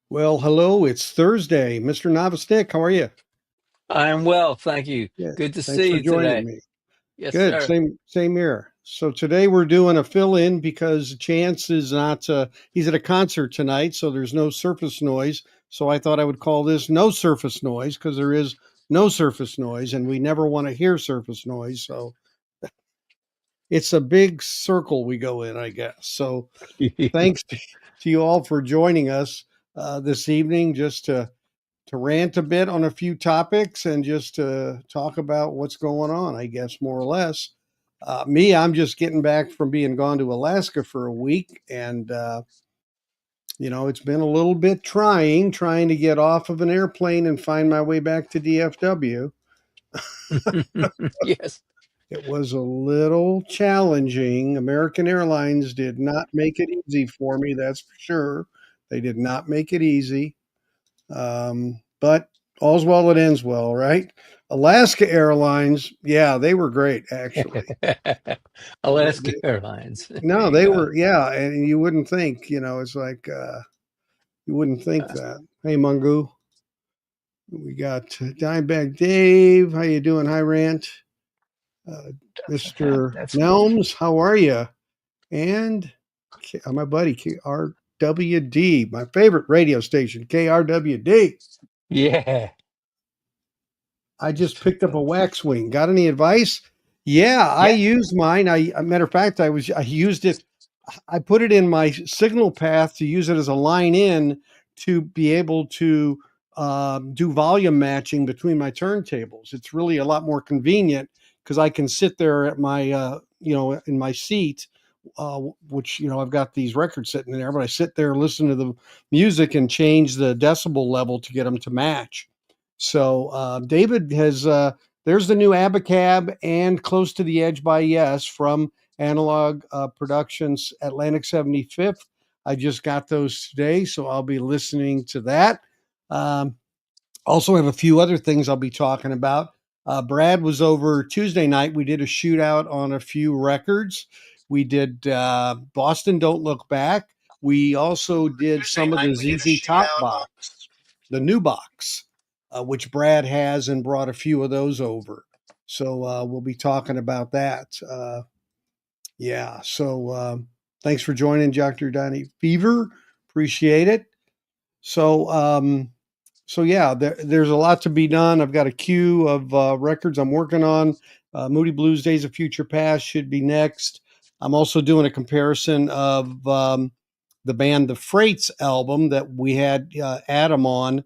Well, hello, it's Thursday. Mr. Novice Nick, how are you? I'm well, thank you. Yeah, Good to thanks see for you joining today. me. Yes, Good, sir. same here. So today we're doing a fill-in because Chance is not he's at a concert tonight, so there's no surface noise. So I thought I would call this no surface noise because there is no surface noise and we never want to hear surface noise. So it's a big circle we go in, I guess. So thanks to you all for joining us this evening just to rant a bit on a few topics and just to talk about what's going on, I guess, more or less. I'm just getting back from being gone to Alaska for a week. And, it's been a little bit trying to get off of an airplane and find my way back to DFW. Yes. It was a little challenging. American Airlines did not make it easy for me, that's for sure. They did not make it easy. But all's well that ends well, right? Alaska Airlines, yeah, they were great actually. They, Alaska they, Airlines. There no, you they go. were, yeah, and you wouldn't think, it's like you wouldn't think Uh, that. Hey, Mungu, we got Dimebag Dave. How you doing? Hi, Rant. Uh, Mr. that's Nelms, how are you? And my buddy KRWD, my favorite radio station, KRWD. yeah. I Just just took picked up a those. waxwing. Got any advice? Yeah, I Yeah. used mine. A matter of fact, I used it. I put it in my signal path to use it as a line in to be able to do volume matching between my turntables. It's really a lot more convenient because I can sit there at my in my seat, which I've got these records sitting in there, but I sit there, listen to the music, and change the decibel level to get them to match. So David has there's the new Abacab and Close to the Edge by Yes from Analog Productions Atlantic 75th. I just got those today, so I'll be listening to that. Um, Also have a few other things I'll be talking about. Brad was over Tuesday night. We did a shootout on a few records. We did Boston Don't Look Back. We also did some of the ZZ Top box, the new box, which Brad has and brought a few of those over. So we'll be talking about that. Yeah. So thanks for joining, Dr. Donnie Fever. Appreciate it. So yeah, there's a lot to be done. I've got a queue of records I'm working on. Moody Blues Days of Future Past should be next. I'm also doing a comparison of the band The Freight's album that we had Adam on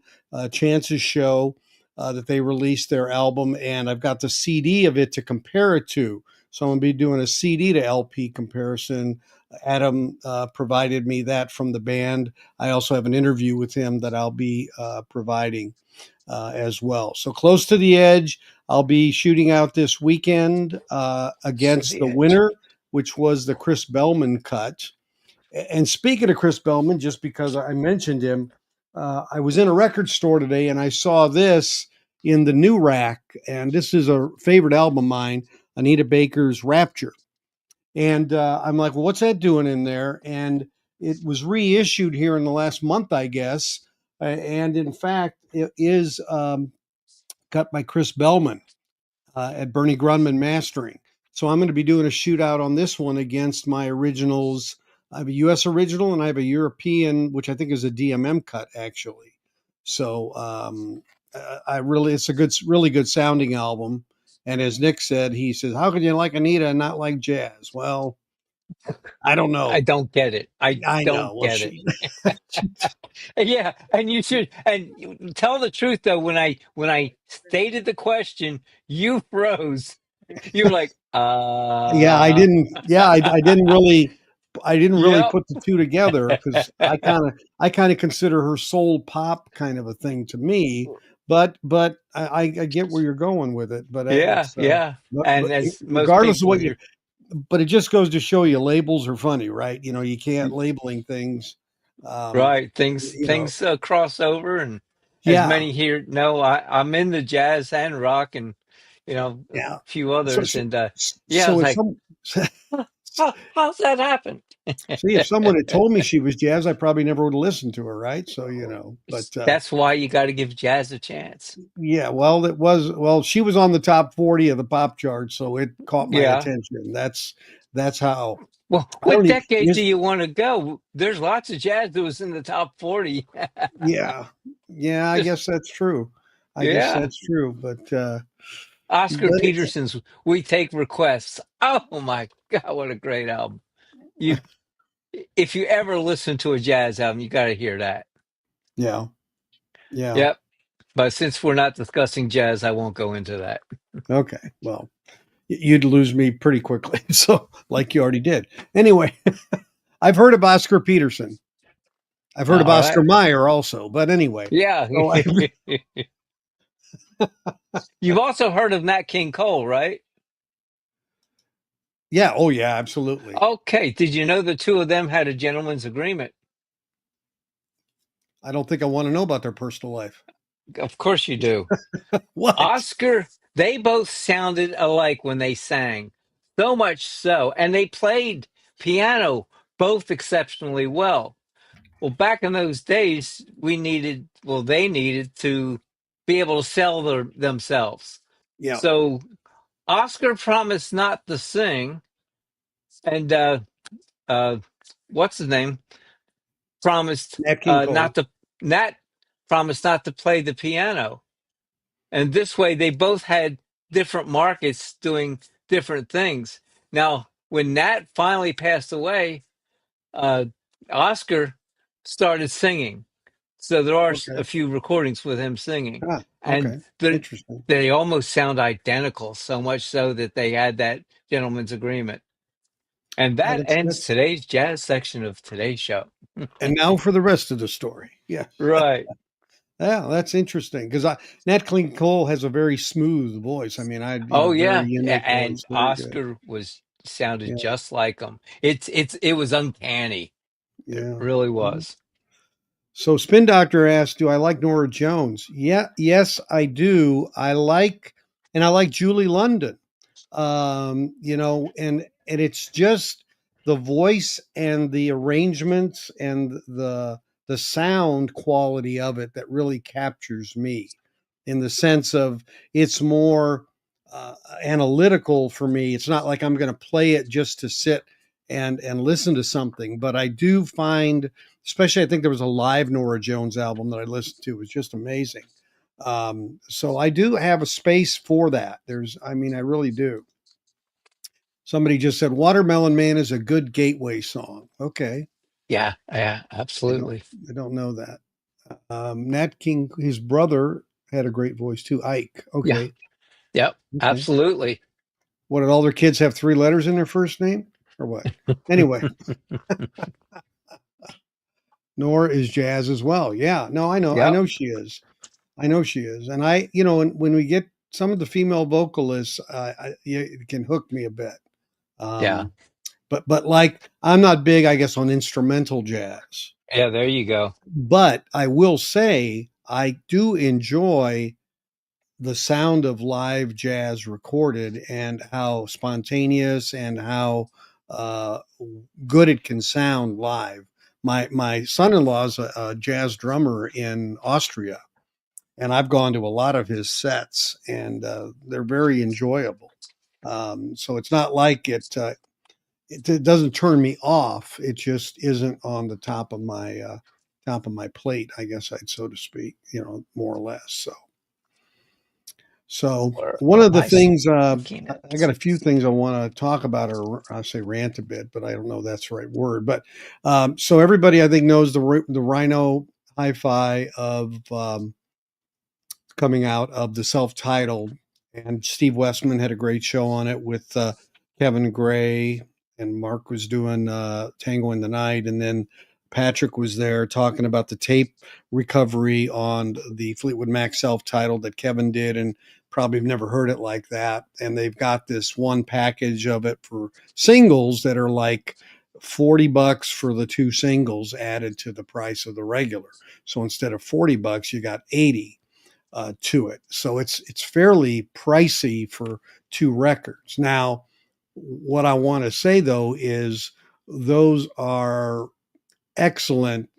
Chance's show that they released their album, and I've got the CD of it to compare it to. So I'm going to be doing a CD to LP comparison. Adam provided me that from the band. I also have an interview with him that I'll be providing as well. So Close to the Edge, I'll be shooting out this weekend To against the the edge. winner, which was the Chris Bellman cut. And speaking of Chris Bellman, just because I mentioned him, I was in a record store today and I saw this in the new rack. And this is a favorite album of mine, Anita Baker's Rapture. And I'm like, well, what's that doing in there? And it was reissued here in the last month, I guess. And in fact, it is cut by Chris Bellman at Bernie Grunman Mastering. So I'm going to be doing a shootout on this one against my originals. I have a US original and I have a European, which I think is a DMM cut actually. So I really, it's a really good sounding album. And as Nick said, he says, "How can you like Anita and not like jazz?" Well, I don't I know. don't get it. I I know. don't Well, get it. she Yeah, and you should. And tell the truth though. When I stated the question, you froze. You were like, yeah, I didn't. Yeah, I didn't really Yep. put the two together because I kind of consider her soul pop kind of a thing to me. But I get where you're going with it. But Yeah, it's yeah. And but as most regardless of people, what you, you're but it just goes to show you labels are funny, right? You can't labeling things. Um, right. Things you know, things cross over, and as yeah, many here know, I'm in the jazz and rock, and a yeah. few So others. so And yeah, I so was if like, some how's that happen? See, if someone had told me she was jazz, I probably never would have listened to her, right? So, but That's why you got to give jazz a chance. yeah, well, she was on the top 40 of the pop chart, so it caught my Yeah. attention. That's how Well, I what don't even decade do miss. you want to go? There's lots of jazz that was in the top 40. Yeah, yeah, I Just guess that's true. I guess yeah. that's true. Oscar But Peterson's "We Take Requests." Oh my God, what a great album! You, if you ever listen to a jazz album, you got to hear that. yeah, yeah. Yep. But since we're not discussing jazz, I won't go into that. Okay. Well, you'd lose me pretty quickly. So, like you already did. Anyway, I've heard of Oscar Peterson. I've heard of All Oscar right. Mayer also. But anyway, Yeah. so I, You've also heard of Nat King Cole, right? yeah, oh yeah, absolutely. Okay. Did you know the two of them had a gentleman's agreement? I don't think I want to know about their personal life. Of course you do. What? Oscar, they both sounded alike when they sang, so much so, and they played piano both exceptionally well. Well, back in those days, they needed to be able to sell themselves. Yeah, So Oscar promised not to sing, and uh, what's his name promised Nat King not Cole. to Nat promised not to play the piano. And this way, they both had different markets doing different things. Now, when Nat finally passed away, uh, Oscar started singing. So there are a Okay. few recordings with him singing, Ah, and okay. they Interesting. they almost sound identical. So much so that they had that gentleman's agreement. And Yeah, that ends that's today's jazz section of today's show. and now for the rest of the story. Yeah. Right. Yeah, that's interesting because Nat King Cole has a very smooth voice. I mean, Oh very yeah, unique and voice. Very good. Oscar was sounded Yeah, just like him. It was uncanny. It yeah. really Mhm. was. So Spin Doctor asked, "Do I like Nora Jones?" Yeah, yes, I do. I like Julie London. And it's just the voice and the arrangements and the sound quality of it that really captures me, in the sense of it's more analytical for me. It's not like I'm going to play it just to sit and listen to something, but I do find, especially, I think there was a live Nora Jones album that I listened to, it was just amazing. So I do have a space for that. I mean, I really do. Somebody just said Watermelon Man is a good gateway song. Okay. Yeah, yeah, I don't absolutely. I don't know that. Nat King, his brother had a great voice too. Ike. Yeah, Okay. yep, Okay. absolutely. What, did all their kids have three letters in their first name or what? Anyway, Nora is jazz as well. Yeah. No, I know. I Yep, know she is. I know she is. And when we get some of the female vocalists, it can hook me a bit. yeah, Um, but like I'm not big, I guess, on instrumental jazz. yeah. There you go. But I will say I do enjoy the sound of live jazz recorded and how spontaneous and how uh, good it can sound live. My son-in-law is a jazz drummer in Austria, and I've gone to a lot of his sets, and they're very enjoyable. So it's not like it doesn't turn me off. It just isn't on the top of my plate, I guess I'd so to speak, more or less. So Or one of the nice things I got peanuts. a few things I want to talk about, or I say rant a bit, but I don't know if that's the right word. But so everybody I think knows the Rhino hi-fi of coming out of the self-titled, and Steve Westman had a great show on it with Kevin Gray, and Mark was doing Tango in the Night, and then Patrick was there talking about the tape recovery on the Fleetwood Mac self-titled that Kevin did, and probably have never heard it like that. And they've got this one package of it for singles that are like $40 for the two singles added to the price of the regular. So instead of $40, you got 80 to it. So it's fairly pricey for two records. Now, what I want to say though is those are excellent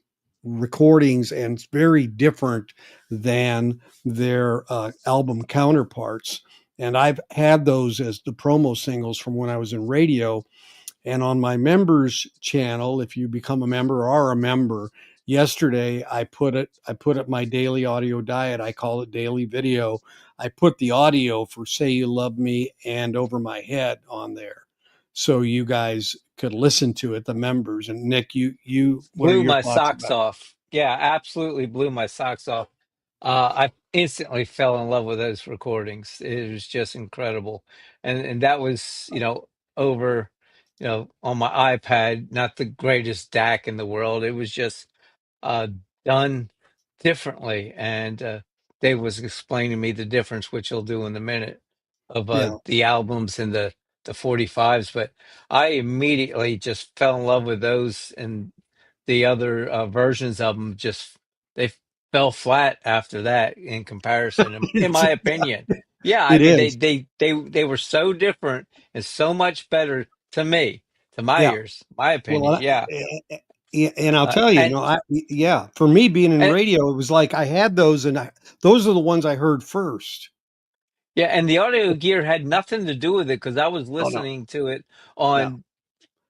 recordings and very different than their album counterparts. And I've had those as the promo singles from when I was in radio. And on my members channel, if you become a member or are a member, yesterday I put it my daily audio diet. I call it daily video. I put the audio for Say You Love Me and Over My Head on there. So you guys could listen to it, the members. And Nick, you what are Blew your my thoughts socks about it? off. Yeah, absolutely blew my socks off. I instantly fell in love with those recordings. It was just incredible, and that was over on my iPad. Not the greatest DAC in the world. It was just uh, done differently, and Dave was explaining to me the difference, which he'll do in a minute, of Yeah. the albums and the 45s. But I immediately just fell in love with those, and the other versions of them just they fell flat after that in comparison, in It's, my opinion. Yeah, I it mean is. they were so different and so much better to me, to my Yeah. ears, my opinion. Well, Yeah, and I'll tell you, and yeah, for me being in and radio, it was like I had those, and those are the ones I heard first. yeah, and the audio gear had nothing to do with it because I was Oh no, listening to it no, on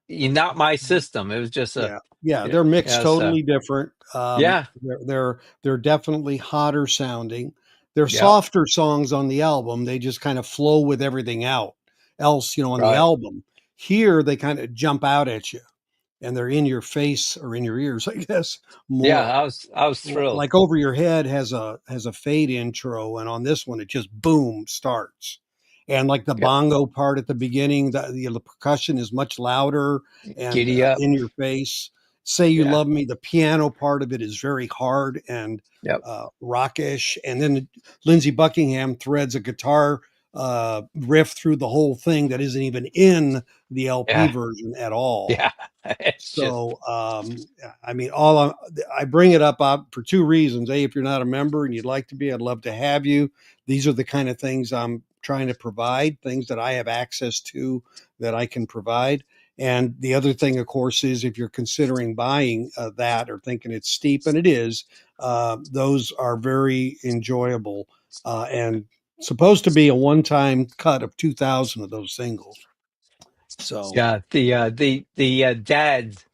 not my system. It was just a, yeah, yeah, they're mixed so totally different. yeah, They're definitely hotter sounding. They're yep, softer songs on the album. They just kind of flow with everything out else, on the right. album. Here, they kind of jump out at you, and they're in your face or in your ears, I guess, Yeah, more. I was thrilled. Like Over Your Head has a fade intro, and on this one it just boom starts, and like the Yeah, bongo part at the beginning, the percussion is much louder and giddy up. in your face. Say You Yeah, Love Me, the piano part of it is very hard and yep, rockish, and then Lindsey Buckingham threads a guitar riff through the whole thing that isn't even in the LP yeah, version at all. yeah. It's just So, I mean, I bring it up for two reasons. A, if you're not a member and you'd like to be, I'd love to have you. These are the kind of things I'm trying to provide, things that I have access to that I can provide. And the other thing, of course, is if you're considering buying that or thinking it's steep, and it is, those are very enjoyable and supposed to be a one-time cut of 2,000 of those singles. So, yeah. The dads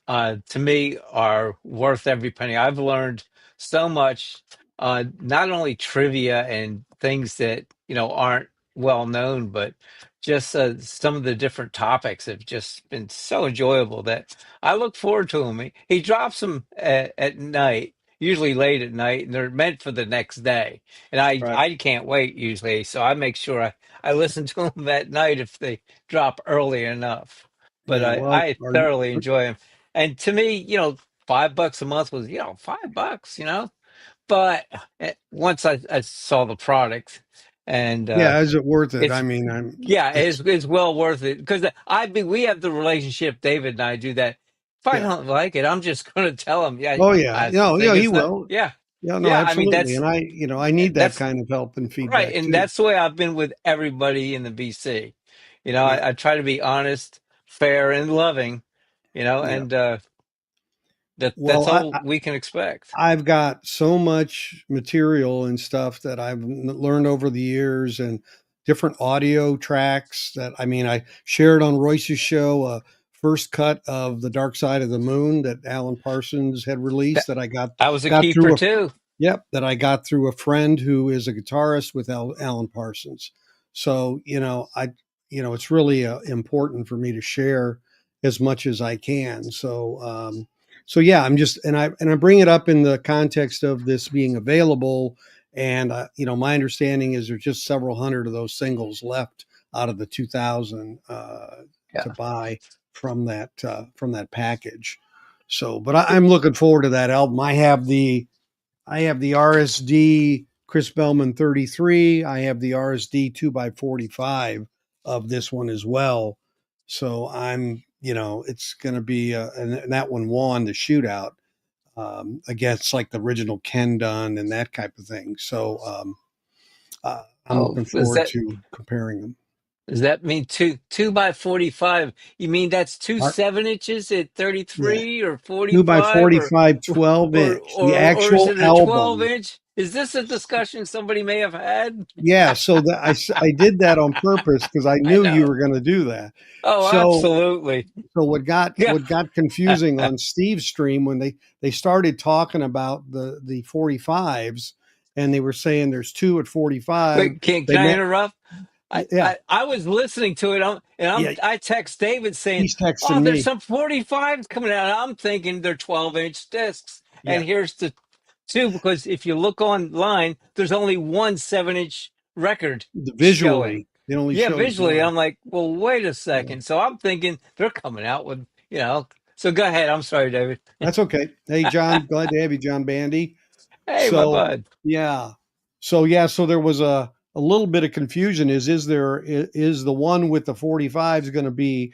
to me are worth every penny. I've learned so much, not only trivia and things that aren't well known, but just some of the different topics have just been so enjoyable that I look forward to them. He drops them at night, usually late at night, and they're meant for the next day. And I right. I can't wait usually, so I make sure I listen to them at night if they drop early enough. But Yeah. I Well, I thoroughly enjoy them. And to me, $5 a month was, $5, but once I saw the product and yeah, is it worth it? I it's, mean, yeah, it's, it's well worth it because we have the relationship, David and I do that. If I yeah. don't like it, I'm just going to tell him, yeah, Oh yeah. I No, think he it's not. will. Yeah. Yeah, no, Yeah. I mean, absolutely. And I need that that's kind of help and right. feedback And too. that's the way I've been with everybody in the BC. Yeah. I try to be honest, fair, and loving, Yeah. and that's Well, all we can expect. I've got so much material and stuff that I've learned over the years and different audio tracks that I mean, I shared on Royce's show a first cut of The Dark Side of the Moon that Alan Parsons had That, released that I that was a got keeper through a too. Yep, that I got through a friend who is a guitarist with Alan Parsons. So, it's really important for me to share as much as I can. So yeah, I bring it up in the context of this being available. And, my understanding is there's just several hundred of those singles left out of the 2000 to Yeah. buy from that package. So, but I'm looking forward to that album. I have the RSD Chris Bellman 33. I have the RSD 2x45 of this one as well. So it's going to be, and that one won the shootout against like the original Ken Dunn and that type of thing. So I'm Oh, looking was forward that to comparing them. Does that mean two by 45? You mean that's two Our- 7 inches at yeah, 33 or 2 by 45 45, 12 inch, the or is actual it a 12 album. inch? Is this a discussion somebody may have had? Yeah, so I did that on purpose because I I knew you know. were going to do that. Oh, So absolutely. Yeah. what got confusing on Steve's stream when they started talking about the 45s and they were saying there's two at 45. Wait, can They I met, interrupt? yeah, I was listening to it, yeah. I text David saying, He's texting "Oh, there's me. some 45s coming out." I'm thinking they're 12-inch discs, and Yeah, here's the two. Because if you look online, there's only one 7-inch record showing. visually it only Yeah, shows visually, one. I'm like, well, wait a Yeah. second. So I'm thinking they're coming out with, So go ahead. I'm sorry, David. That's okay. Hey, John, glad to have you, John Bandy. Hey, my So, bud. yeah. So there was a little bit of confusion. Is the one with the 45s going to be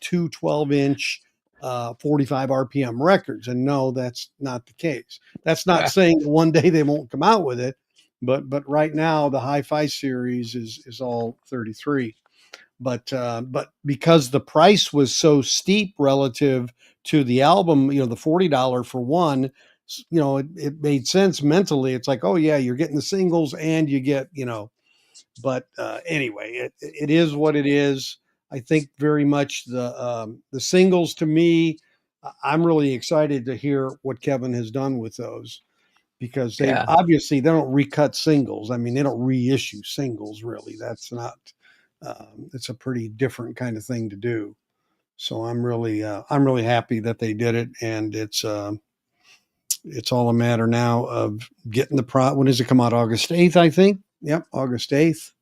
two 12-inch 45 RPM records? And no, that's not the case. That's not saying that one day they won't come out with it, but right now the Hi-Fi series is all 33. But because the price was so steep relative to the album, the $40 for one, it made sense mentally. It's like, oh yeah, you're getting the singles and you get, but anyway, it is what it is. I think very much the singles to me, I'm really excited to hear what Kevin has done with those because Yeah. they don't recut singles. I mean, they don't reissue singles really. That's not. It's a pretty different kind of thing to do. So I'm really happy that they did it, and it's all a matter now of getting the pro. When does it come out? August 8th, I think. Yep, August 8th.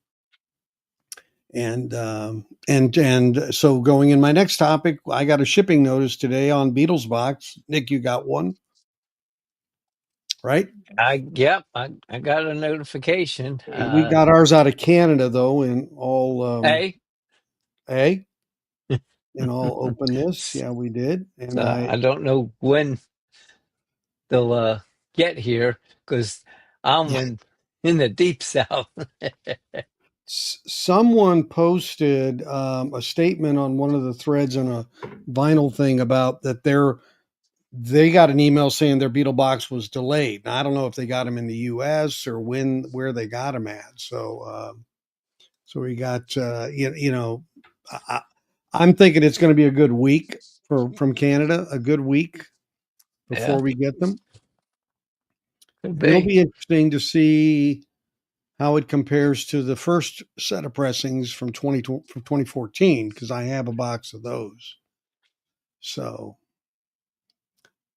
And so going in my next topic, I got a shipping notice today on Beatles box. Nick, you got one, right? Yep, I got a notification. We got ours out of Canada though, in all Hey. a in all openness. Yeah, we did, and So I don't know when they'll get here because I'm yeah. in the deep south. Someone posted a statement on one of the threads on a vinyl thing about that they got an email saying their Beetle box was delayed. Now, I don't know if they got them in the U.S. or where they got them at. So we got I, I'm thinking it's going to be a good week from Canada, a good week Yeah, before we get them. could It'll be. be interesting to see how it compares to the first set of pressings from 2014 because I have a box of those. So,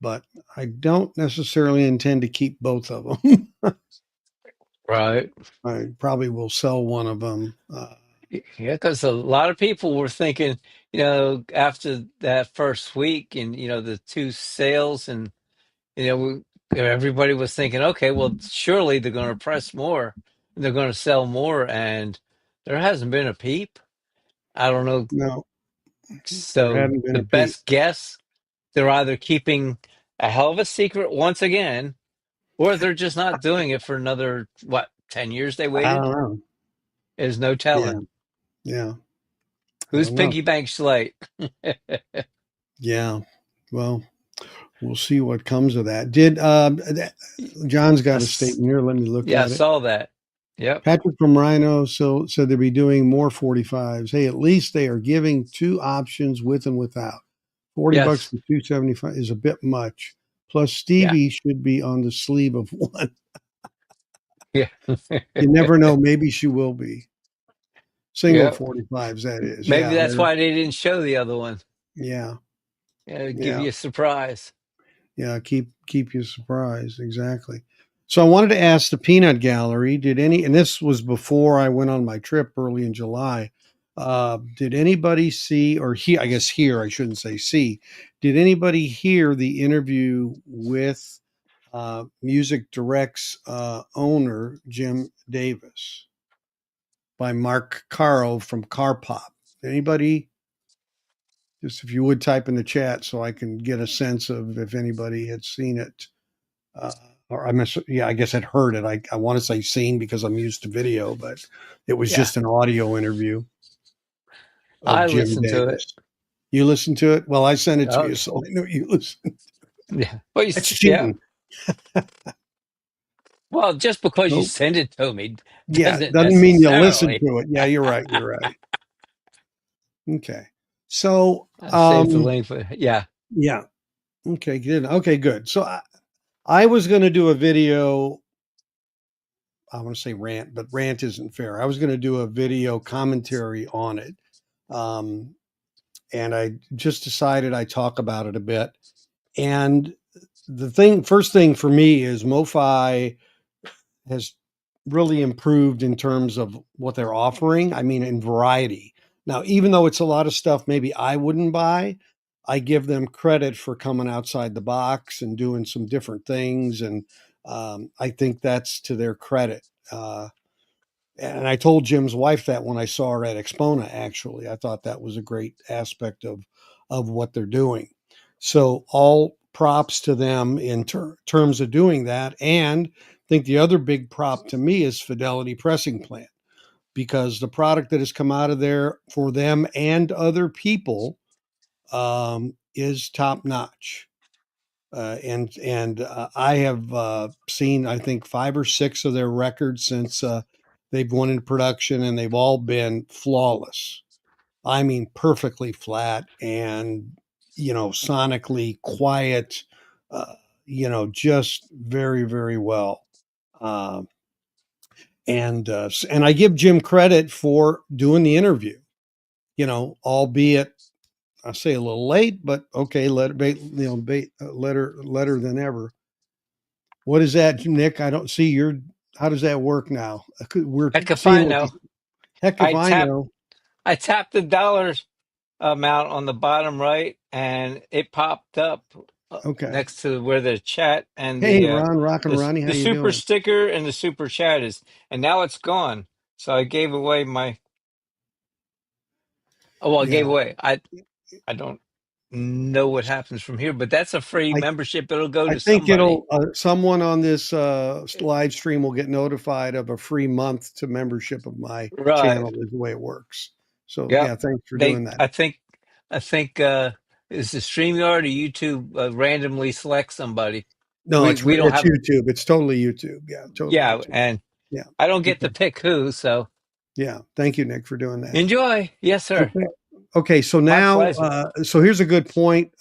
but I don't necessarily intend to keep both of them. Right. I probably will sell one of them. Yeah, because a lot of people were thinking, after that first week and, the two sales and, everybody was thinking, okay, well, surely they're going to press more and they're going to sell more. And there hasn't been a peep. I don't know. No, there So hadn't been the a peep. best guess, they're either keeping a hell of a secret once again, or they're just not doing it for another, 10 years they I waited? don't know. There's no Yeah, telling. yeah. I Who's don't know. piggy bank slate? Yeah. Well, we'll see what comes of that. John's got a Yes. statement here. Let me look Yeah, I at it. saw that. Yep. Patrick from Rhino said they'll be doing more 45s. Hey, at least they are giving two options with and without. $40 Yes. for 275 is a bit much. Plus, Yeah. Stevie should be on the sleeve of one. Yeah. You never know. Maybe she will be. Single Yeah. 45s, that is. Maybe Yeah, that's why they didn't show the other one. yeah, Give yeah, you a surprise. yeah. Keep you surprised. Exactly. So I wanted to ask the Peanut Gallery, and this was before I went on my trip early in July. Did anybody see or hear, I guess hear, I shouldn't say see, did anybody hear the interview with Music Direct's owner, Jim Davis, by Mark Caro from Car Pop? Anybody? Just if you would type in the chat so I can get a sense of if anybody had seen it. Uh, yeah, I guess I'd heard it. I want to say seen because I'm used to video, but it was Yeah. just an audio interview. of I Jim listened to it. Davis. You listened to it? Well, I sent it to Oh, you, so I know you listened. yeah. Well, That's yeah. cheating. Well, just because you Nope. send it to me Yeah, doesn't doesn't mean you listen necessarily. to it. Yeah, you're right. You're right. Okay. So, I saved the link for yeah. yeah. Okay, good. Okay, good. So I was going to do a video. I want to say rant, but rant isn't fair. I was going to do a video commentary on it. Um, and I just decided I talk about it a bit. And first thing for me is MoFi has really improved in terms of what they're offering. I mean, in variety. Now, even though it's a lot of stuff maybe I wouldn't buy, I give them credit for coming outside the box and doing some different things. And I think that's to their credit. And I told Jim's wife that when I saw her at Expona, actually, I thought that was a great aspect of what they're doing. So all props to them in terms of doing that. And I think the other big prop to me is Fidelity Pressing Plant, because the product that has come out of there for them and other people is top notch. And I have seen, I think, 5 or 6 of their records since they've went into production, and they've all been flawless. I mean, perfectly flat and sonically quiet. Uh, just very, very well. Um, and I give Jim credit for doing the interview. Albeit I say a little late, but okay, let it be, later than ever. What is that, Nick? I don't see your. How does that work now? We're Heck if seeing I what know. the heck if I I tapped know. I tapped the dollars amount on the bottom right, and it popped up Okay. next to where the chat and Hey, Ron, Rock and Ronnie, how the you super doing? sticker and the super chat is, and now it's gone. So I gave away my. Oh, well, I gave Yeah, away. I don't know what happens from here, but that's a free I membership. It'll go I to think somebody. it'll someone on this live stream will get notified of a free month to membership of my Right. channel. Is the way it works. So Yep. yeah, thanks for They. doing that. I think. Is the StreamYard or YouTube randomly select somebody? No, We don't it's have. YouTube. It's totally YouTube. Yeah, totally Yeah, YouTube. and Yeah. I don't get to Okay. pick who. So Yeah. Thank you, Nick, for doing that. enjoy. Yes, sir. Okay. Okay. So My now, pleasure. so here's a good point.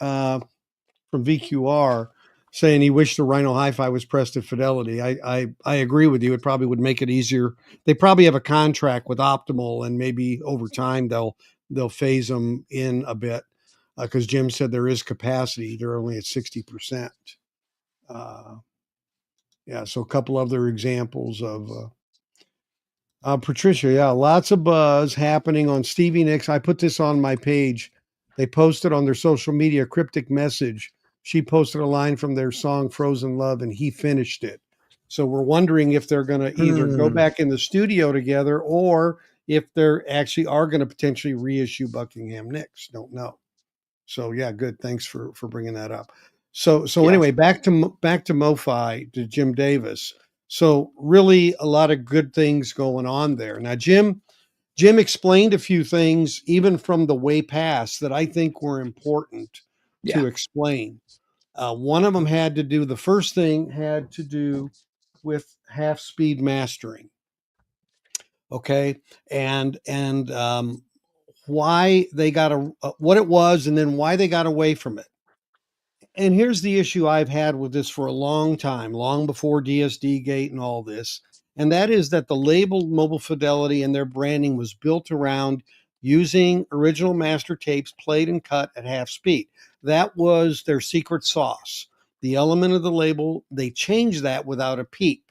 From VQR saying he wished the Rhino Hi-Fi was pressed at Fidelity. I agree with you. It probably would make it easier. They probably have a contract with Optimal, and maybe over time they'll phase them in a bit, because Jim said there is capacity. They're only at 60%. Uh, yeah. So a couple other examples of. Patricia, yeah, lots of buzz happening on Stevie Nicks. I put this on my page. They posted on their social media a cryptic message. She posted a line from their song Frozen Love, and he finished it. So we're wondering if they're going to either go Hmm. back in the studio together, or if they're actually are going to potentially reissue Buckingham Nicks. Don't know. So yeah, good. Thanks for bringing that up. So Yes. anyway, back to MoFi, to Jim Davis. So really a lot of good things going on there. Now Jim explained a few things even from the way past that I think were important Yeah. to explain. One of them had to do. The first thing had to do with half speed mastering. Okay, and why they got what it was, and then why they got away from it. And here's the issue I've had with this for a long time, long before DSD Gate and all this. And that is that the label Mobile Fidelity and their branding was built around using original master tapes played and cut at half speed. That was their secret sauce. The element of the label, they changed that without a peep.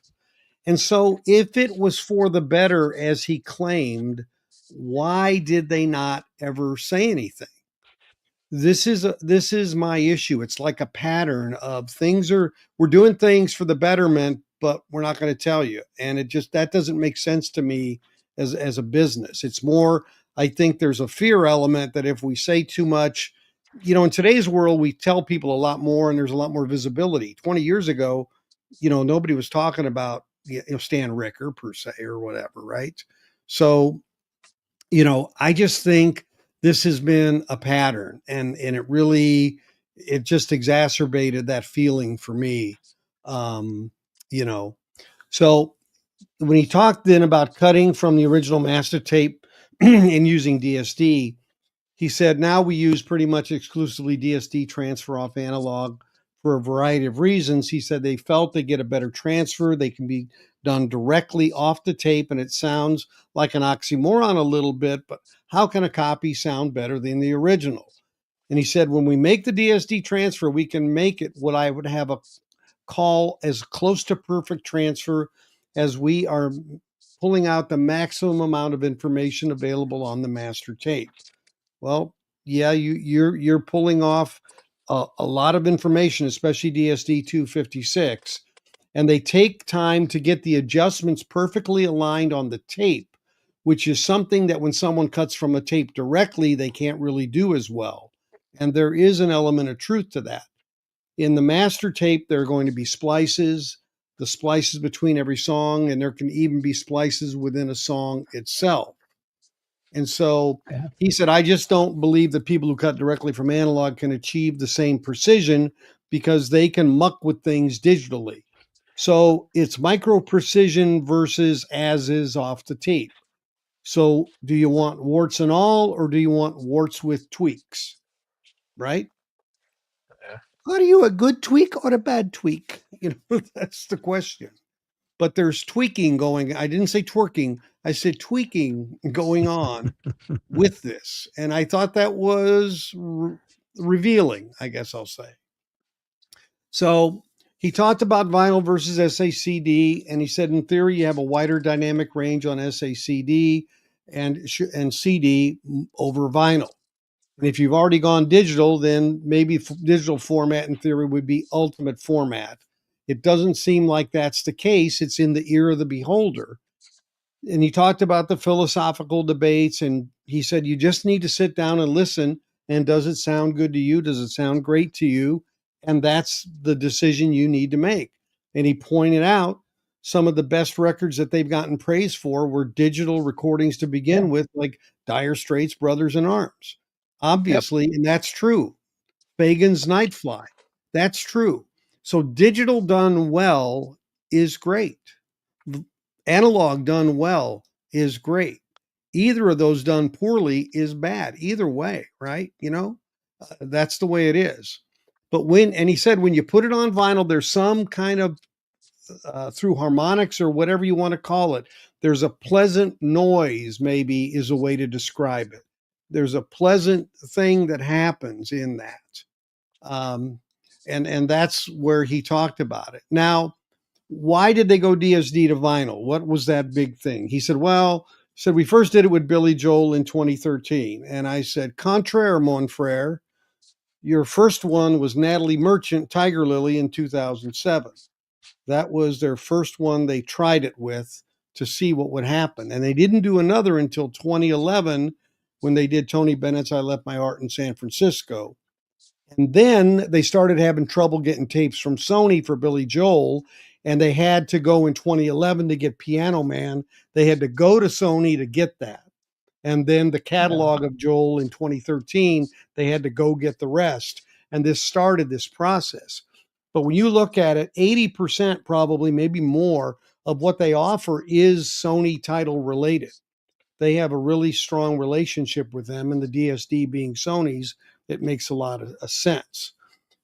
And so, if it was for the better, as he claimed, why did they not ever say anything? This is my issue. It's like a pattern of things are we're doing things for the betterment, but we're not going to tell you. And it just that doesn't make sense to me as a business. It's more, I think there's a fear element that if we say too much, in today's world, we tell people a lot more and there's a lot more visibility. 20 years ago, nobody was talking about Stan Ricker per se or whatever, right? So, I just think this has been a pattern, and it just exacerbated that feeling for me. Um, you know, so when he talked then about cutting from the original master tape and using DSD, he said now we use pretty much exclusively DSD transfer off analog for a variety of reasons. He said they felt they get a better transfer, they can be done directly off the tape, and it sounds like an oxymoron a little bit, but how can a copy sound better than the original? And he said when we make the DSD transfer, we can make it what I would have a call as close to perfect transfer as we are pulling out the maximum amount of information available on the master tape. Well, yeah, you're pulling off a lot of information, especially DSD 256, and they take time to get the adjustments perfectly aligned on the tape, which is something that when someone cuts from a tape directly, they can't really do as well. And there is an element of truth to that. In the master tape, there are going to be splices, the splices between every song, and there can even be splices within a song itself. And so Yeah. he said, I just don't believe that people who cut directly from analog can achieve the same precision because they can muck with things digitally. So it's micro precision versus as is off the tape. So do you want warts and all, or do you want warts with tweaks? Right? Are you a good tweak or a bad tweak? That's the question. But there's tweaking going. I didn't say twerking. I said tweaking going on with this. And I thought that was revealing, I guess I'll say. So he talked about vinyl versus SACD, and he said in theory you have a wider dynamic range on SACD and CD over vinyl. And if you've already gone digital, then maybe digital format in theory would be ultimate format. It doesn't seem like that's the case. It's in the ear of the beholder. And he talked about the philosophical debates, and he said you just need to sit down and listen, and does it sound good to you, does it sound great to you, and that's the decision you need to make. And he pointed out some of the best records that they've gotten praise for were digital recordings to Yeah. begin with, like Dire Straits, Brothers in Arms, Yep. obviously, and that's true. Fagan's Nightfly, that's true. So digital done well is great. Analog done well is great. Either of those done poorly is bad. Either way, right? That's the way it is. But and he said, when you put it on vinyl, there's some kind of, through harmonics or whatever you want to call it, there's a pleasant noise, maybe is a way to describe it. There's a pleasant thing that happens in that. Um, and that's where he talked about it. Now, why did they go DSD to vinyl? What was that big thing? He said, we first did it with Billy Joel in 2013. And I said, contraire, mon frere, your first one was Natalie Merchant, Tiger Lily in 2007. That was their first one they tried it with to see what would happen. And they didn't do another until 2011 when they did Tony Bennett's I Left My Art in San Francisco. And then they started having trouble getting tapes from Sony for Billy Joel. And they had to go in 2011 to get Piano Man. They had to go to Sony to get that. And then the Yeah. catalog of Joel in 2013, they had to go get the rest. And this started this process. But when you look at it, 80%, probably, maybe more, of what they offer is Sony title related. They have a really strong relationship with them, and the DSD being Sony's, it makes a lot of sense.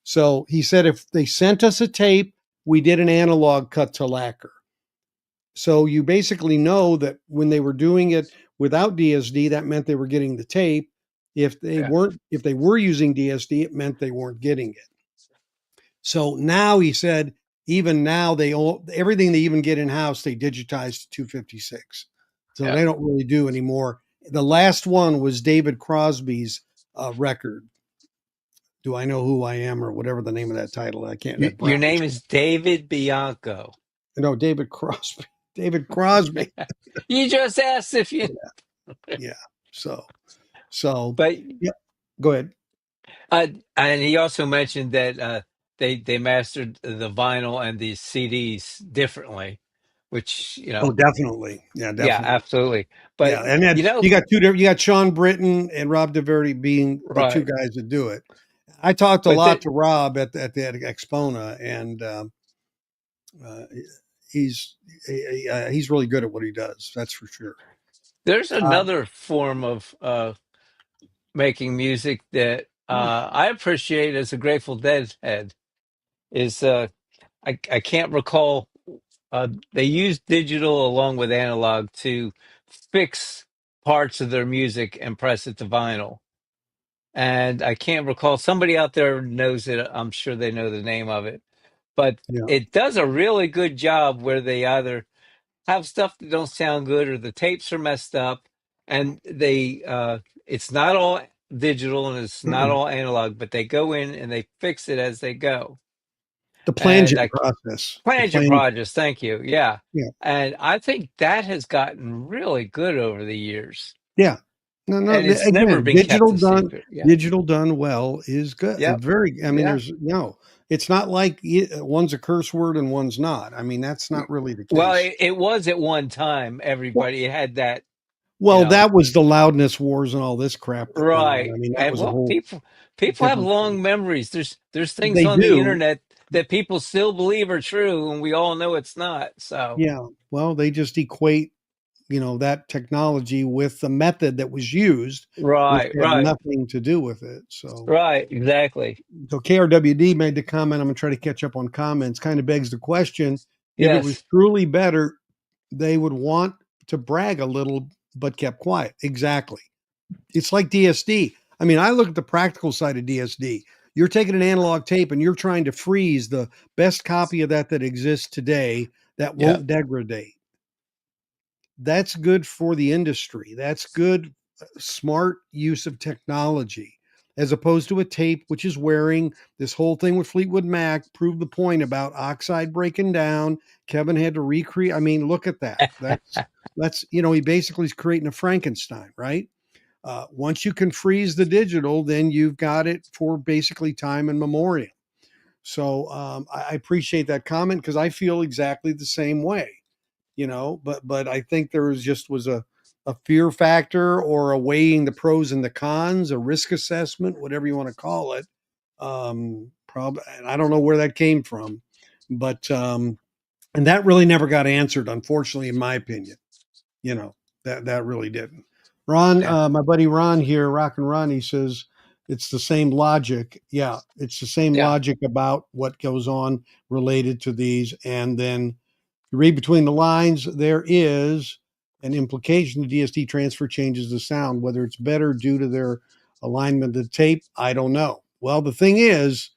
So he said if they sent us a tape, we did an analog cut to lacquer. So you basically know that when they were doing it without DSD, that meant they were getting the tape. Yeah. If they were using DSD, it meant they weren't getting it. So now he said, even now everything they even get in house, they digitize to 256. So Yeah. they don't really do anymore. The last one was David Crosby's record. Do I know who I am, or whatever the name of that title? I can't. That Your Browns. name is David Bianco. No, David Crosby. David Crosby. You just asked if you, Yeah. So but yeah. Go ahead. and he also mentioned that they mastered the vinyl and the CDs differently, which Oh, definitely. Yeah, yeah, definitely. absolutely. But Yeah, and then you know, you got two different. You got Sean Britton and Rob DeVerti being the two right? guys that do it. I talked a But lot to Rob at the Expona, and uh, he's he's really good at what he does. That's for sure. there's Uh, another form of making music that I appreciate as a Grateful Dead head is I can't recall. They use digital along with analog to fix parts of their music and press it to vinyl. And I can't recall. Somebody out there knows it. I'm sure they know the name of it. But yeah. it does a really good job where they either have stuff that don't sound good or the tapes are messed up, and they it's not all digital and it's not Mm-mm. all analog, but they go in and they fix it as they go. The And plangent process. The Planned your plan. projects. Thank you. Yeah. Yeah. And I think that has gotten really good over the years. Yeah. No, no. And it's never Again, been kept a secret. Yeah. digital done well is good. It's Yep. very. I mean, Yeah. there's no. It's not like one's a curse word and one's not. I mean, that's not really the Well, case. it was at one time. Everybody had that, you Well, know, that was the loudness wars and all this crap that went on. right. I mean, that And was a well, whole people have different thing. long memories. There's things They on the do. internet that people still believe are true, and we all know it's not. So Yeah. Well, they just equate, that technology with the method that was used, which right, had right, nothing to do with it. So, right, exactly. KRWD made the comment. I'm going to try to catch up on comments. Kind of begs the question, if it was Yes. truly better, they would want to brag a little, but kept quiet. Exactly. It's like DSD. I mean, I look at the practical side of DSD. You're taking an analog tape and you're trying to freeze the best copy of that exists today that Yeah. won't degrade. That's good for the industry. That's good, smart use of technology, as opposed to a tape which is wearing. This whole thing with Fleetwood Mac proved the point about oxide breaking down. Kevin had to recreate. I mean, look at that. That's he basically is creating a Frankenstein, right? Once you can freeze the digital, then you've got it for basically time and memoriam. So I appreciate that comment because I feel exactly the same way. But I think there was a fear factor or a weighing the pros and the cons, a risk assessment, whatever you want to call it. Probably, I don't know where that came from, but and that really never got answered, unfortunately, in my opinion. You know, that really didn't. Ron, Yeah. my buddy Ron here, Rock and Ron, he says it's the same logic. Yeah, it's the same Yeah. logic about what goes on related to these. And then you read between the lines, there is an implication the DSD transfer changes the sound. Whether it's better due to their alignment of the tape, I don't know. Well, the thing is,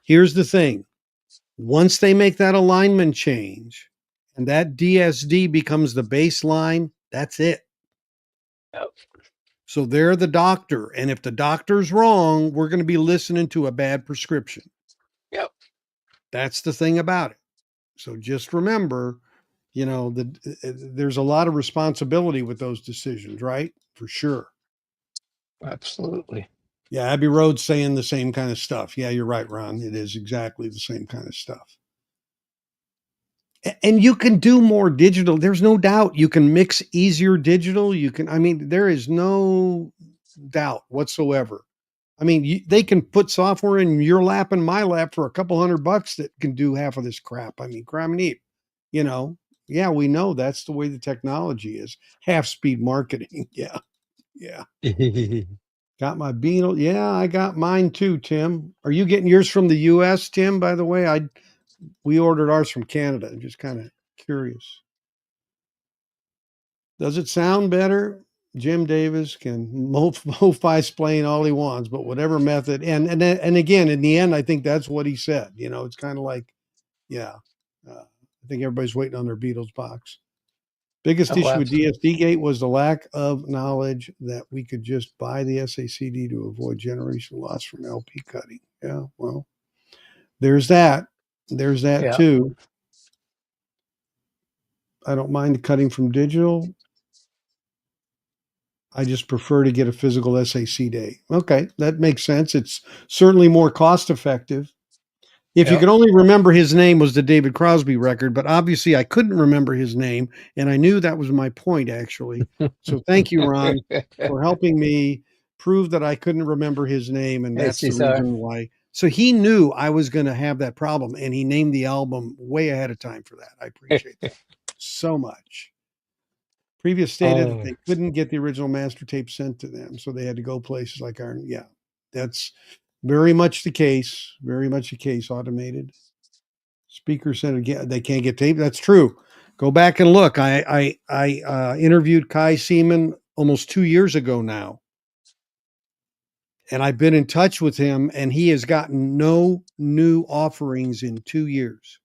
here's the thing. Once they make that alignment change and that DSD becomes the baseline, that's it. Yep. So they're the doctor. And if the doctor's wrong, we're going to be listening to a bad prescription. Yep. That's the thing about it. So just remember, there's a lot of responsibility with those decisions, right? For sure. Absolutely. Yeah, Abbey Road's saying the same kind of stuff. Yeah, you're right, Ron. It is exactly the same kind of stuff. And you can do more digital. There's no doubt you can mix easier digital. I mean, there is no doubt whatsoever. I mean, they can put software in your lap and my lap for a couple $100 that can do half of this crap. I mean, crap neat, you know. Yeah, we know that's the way the technology is. Half speed marketing. Yeah, yeah. Got my Beetle. Yeah, I got mine too, Tim. Are you getting yours from the U.S., Tim? By the way, we ordered ours from Canada. I'm just kind of curious. Does it sound better? Jim Davis can MoFi explain all he wants, but whatever method, and again, in the end, I think that's what he said. It's kind of like, yeah, I think everybody's waiting on their Beatles box. Biggest Oh, issue with absolutely. DSD Gate was the lack of knowledge that we could just buy the SACD to avoid generation loss from LP cutting. Yeah, well, there's that. There's that Yeah. too. I don't mind cutting from digital. I just prefer to get a physical SAC day. Okay, that makes sense. It's certainly more cost effective. If you Yep. could only remember his name was the David Crosby record, but obviously I couldn't remember his name, and I knew that was my point actually. So thank you, Ron, for helping me prove that I couldn't remember his name, and Hey, that's the Cesar. reason why. So he knew I was going to have that problem, and he named the album way ahead of time for that. I appreciate that so much. Previous stated that Oh, they couldn't get the original master tape sent to them, so they had to go places like our. Yeah, that's very much the case. Very much the case. Automated. Speaker said again they can't get tape. That's true. Go back and look. I interviewed Kai Seaman almost 2 years ago now, and I've been in touch with him, and he has gotten no new offerings in 2 years.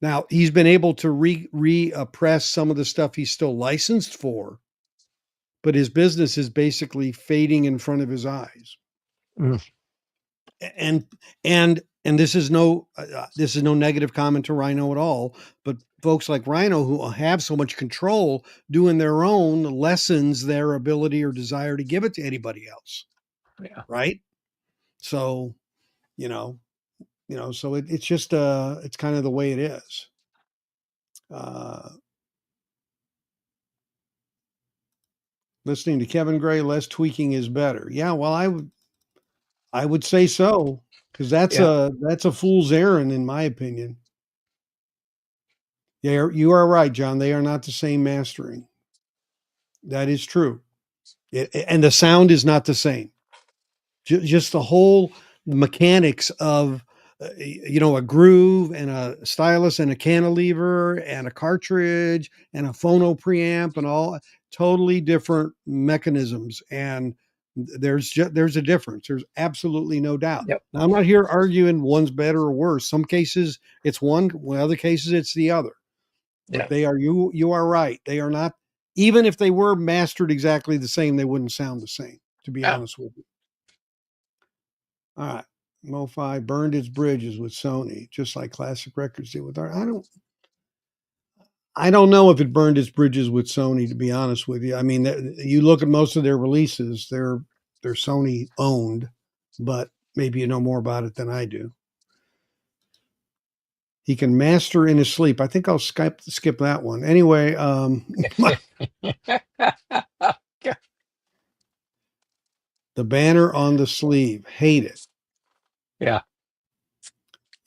Now he's been able to press some of the stuff he's still licensed for, but his business is basically fading in front of his eyes. mm, and and this is no negative comment to Rhino at all, but folks like Rhino who have so much control doing their own lessens their ability or desire to give it to anybody else, yeah. right? So you know so it's just it's kind of the way it is. uh Listening to Kevin Gray, less tweaking is better. Yeah, well, I would say so, because Yeah. that's a fool's errand in my opinion. Yeah, you are right, John. They are not the same mastering. That is true. And the sound is not the same. Just the whole mechanics of, a groove and a stylus and a cantilever and a cartridge and a phono preamp and all totally different mechanisms. And there's a difference. There's absolutely no doubt. Yep. Now, I'm not here arguing one's better or worse. Some cases it's one, in other cases it's the other. But Yeah. they are you are right. They are not, even if they were mastered exactly the same, they wouldn't sound the same, to be Yeah. honest with you. All right. MoFi burned its bridges with Sony, just like classic records did with our. I don't know if it burned its bridges with Sony, to be honest with you. I mean, you look at most of their releases, they're Sony owned, but maybe you know more about it than I do. He can master in his sleep. I think I'll skip that one. Anyway, the banner on the sleeve, hate it. Yeah.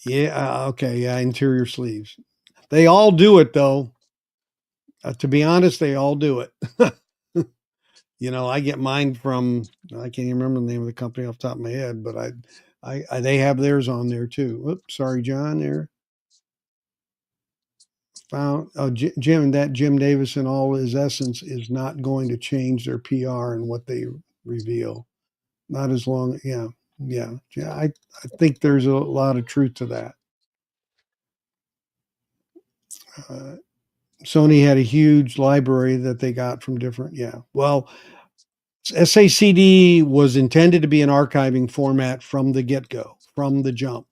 Yeah, okay, yeah, interior sleeves. They all do it though. To be honest, they all do it. I get mine from, I can't even remember the name of the company off the top of my head, but I they have theirs on there too. Oops, sorry, John. There found Jim, that Jim Davis in all his essence is not going to change their PR and what they reveal. Not as long, yeah, yeah, yeah. I think there's a lot of truth to that. Uh, Sony had a huge library that they got from different, yeah. Well, SACD was intended to be an archiving format from the get-go, from the jump.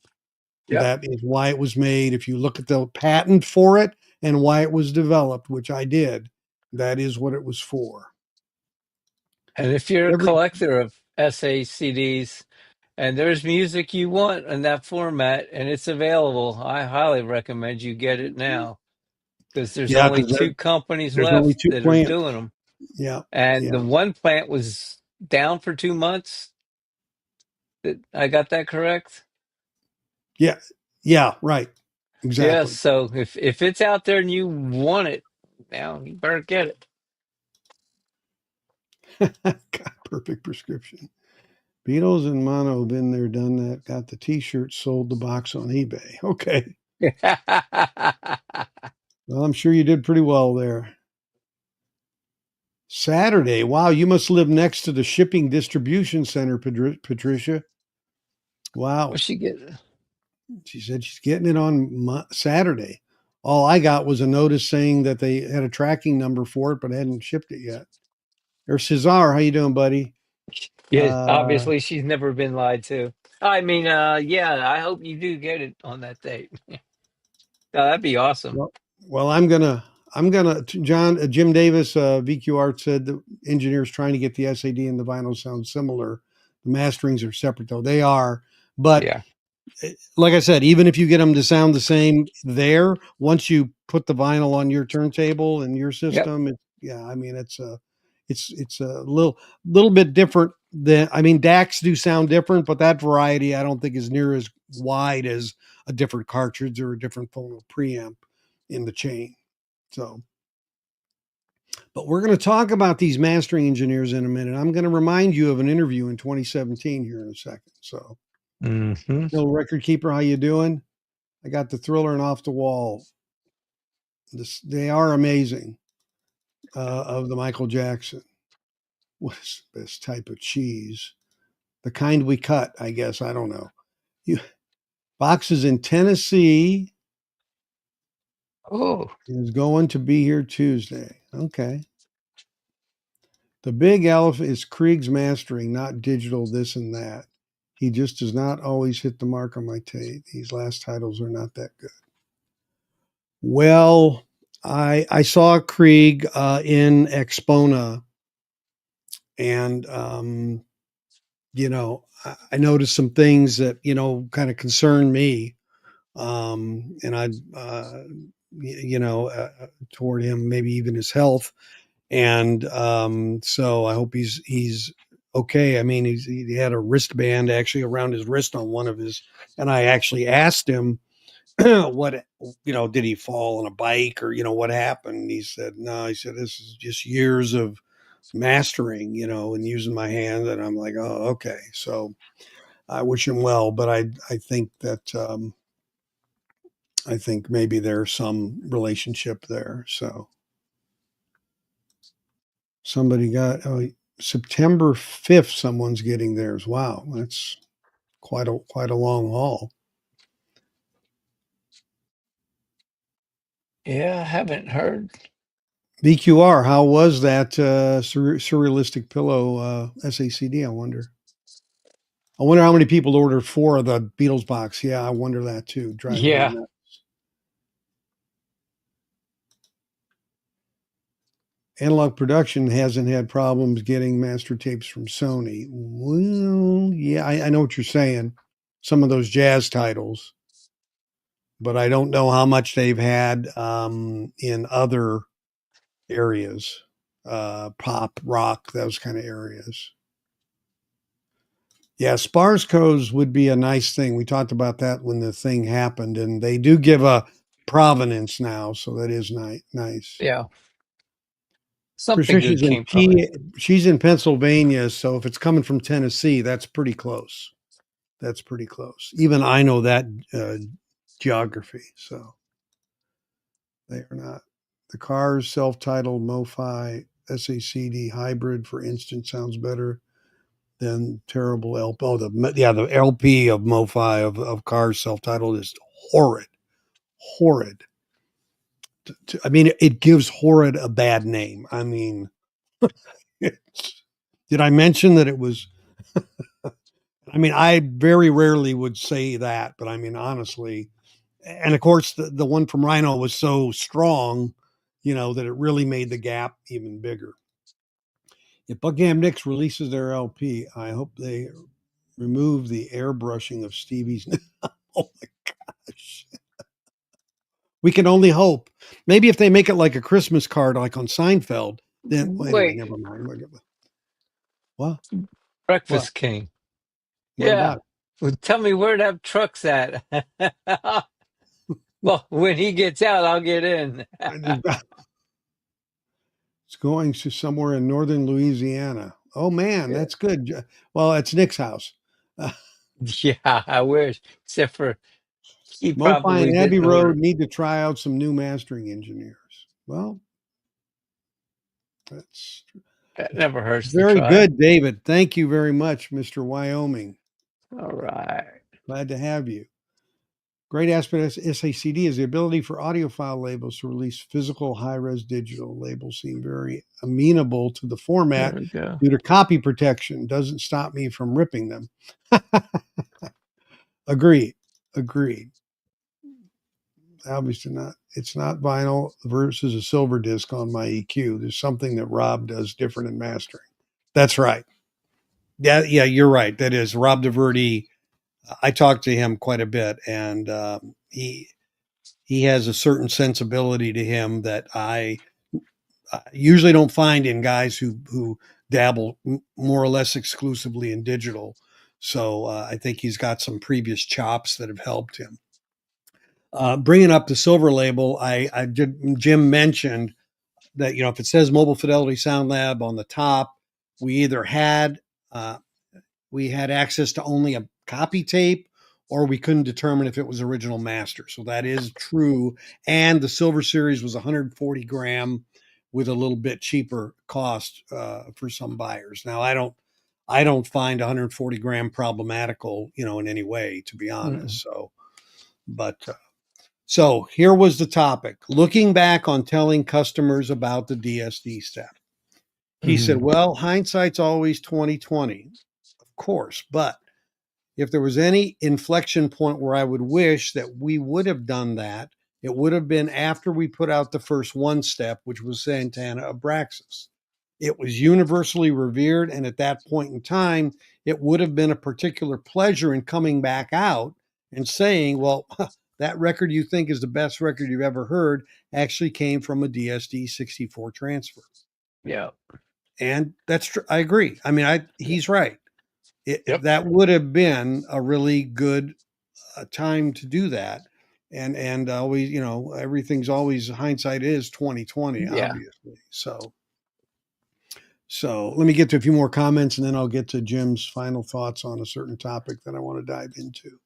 Yep. That is why it was made. If you look at the patent for it and why it was developed, which I did, that is what it was for. And if you're a Every collector of SACDs and there's music you want in that format and it's available, I highly recommend you get it now because there's Yeah, only because two companies there's only left two that are plants. doing them. Yeah, And yeah, the one plant was down for 2 months. I got that correct? yeah, yeah. Right, Yeah, exactly. so if it's out there and you want it, now you better get it. God, perfect prescription. Beatles and Mono have been there, done that. Got the T-shirt, sold the box on eBay. Okay. Well, I'm sure you did pretty well there. Saturday. Wow, you must live next to the shipping distribution center, Patricia. Wow. What's she get? She said she's getting it on Saturday. All I got was a notice saying that they had a tracking number for it, but hadn't shipped it yet. Or Cesar, how you doing, buddy? Yeah, Uh, obviously she's never been lied to. I mean, yeah, I hope you do get it on that date. That'd be awesome. well, well, I'm gonna, John, Jim Davis, VQ Art said the engineers trying to get the SAD and the vinyl sound similar. The masterings are separate though. They are, but Yeah. like I said, even if you get them to sound the same there, once you put the vinyl on your turntable and your Yep. system, yeah, I mean, it's a little bit different than, I mean, DACs do sound different, but that variety I don't think is near as wide as a different cartridge or a different phono preamp in the chain. So, but we're going to talk about these mastering engineers in a minute. I'm going to remind you of an interview in 2017 here in a second. So, Mm-hmm. Bill Record Keeper, how you doing? I got the Thriller and Off the Wall. They are amazing. Of the Michael Jackson. What's this type of cheese? The kind we cut, I guess. I don't know. You, boxes in Tennessee Oh, is going to be here Tuesday. Okay. The big elephant is Krieg's mastering, not digital this and that. He just does not always hit the mark on my tape. These last titles are not that good. Well, I saw Krieg in Expona, and I noticed some things that kind of concern me, and toward him, maybe even his health, and so I hope he's okay. I mean, he had a wristband actually around his wrist on one of his, and I actually asked him what did he fall on a bike, or what happened. He said no. He said this is just years of mastering, and using my hand, and I'm like, oh, okay. So I wish him well, but I think that I think maybe there's some relationship there. So somebody got September 5th. Someone's getting theirs. Wow, that's quite a long haul. yeah, I haven't heard. BQR, how was that surrealistic pillow SACD? I wonder how many people ordered 4 of the Beatles box. Yeah, I wonder that too. Drives me Yeah. nuts. Analog Production hasn't had problems getting master tapes from Sony. Well, yeah, I know what you're saying. Some of those jazz titles, but I don't know how much they've had in other areas, pop, rock, those kind of areas. Yeah, sparse codes would be a nice thing. We talked about that when the thing happened, and they do give a provenance now, so that is nice. Yeah. Something good Patricia's in came from it. she's in Pennsylvania, so if it's coming from Tennessee, that's pretty close. That's pretty close. Even I know that geography, so they are not. The car's self-titled MoFi SACD hybrid, for instance, sounds better than terrible LP. Oh, the LP of MoFi of cars self-titled is horrid, horrid. I mean, it gives horrid a bad name. I mean, did I mention that it was? I mean, I very rarely would say that, but I mean, honestly, and of course, the one from Rhino was so strong, that it really made the gap even bigger. If Buckingham Nicks releases their LP, I hope they remove the airbrushing of Stevie's. Oh my gosh. We can only hope. Maybe if they make it like a Christmas card, like on Seinfeld, then, well, anyway, Wait, never mind. What? What? Breakfast King. What Yeah. about Well, tell me where that truck's at. Well, when he gets out, I'll get in. it? It's going to somewhere in northern Louisiana. Oh man, Yeah. that's good. Well, it's Nick's house. Uh, Yeah, I wish. Except for he MoFi probably and Abbey didn't Road order. need to try out some new mastering engineers. Well, that's That never hurts to very try. good, David. Thank you very much, Mr. Wyoming. All right. Glad to have you. Great aspect of SACD is the ability for audiophile labels to release physical high-res digital. Labels seem very amenable to the There format we go. due to copy protection. Doesn't stop me from ripping them. Agreed. Agreed. Obviously not. It's not vinyl versus a silver disc on my EQ. There's something that Rob does different in mastering. That's right. Yeah, you're right. That is Rob DeVerde I talked to him quite a bit, and he has a certain sensibility to him that I usually don't find in guys who dabble more or less exclusively in digital. So I think he's got some previous chops that have helped him. Bringing up the silver label, Jim mentioned that if it says Mobile Fidelity Sound Lab on the top, we either had we had access to only a copy tape, or we couldn't determine if it was original master. So that is true. And the silver series was 140 gram with a little bit cheaper cost for some buyers. Now I don't find 140 gram problematical, in any way, to be honest. So, but so here was the topic: looking back on telling customers about the DSD step. He said, "Well, hindsight's always 2020, of course, but if there was any inflection point where I would wish that we would have done that, it would have been after we put out the first one step, which was Santana Abraxas. It was universally revered, and at that point in time, it would have been a particular pleasure in coming back out and saying, well, that record you think is the best record you've ever heard actually came from a DSD 64 transfer." Yeah. And that's true. I agree. I mean, he's right. Yep. That would have been a really good time to do that. And always, everything's always, hindsight is 2020, Yeah. obviously. So let me get to a few more comments, and then I'll get to Jim's final thoughts on a certain topic that I want to dive into.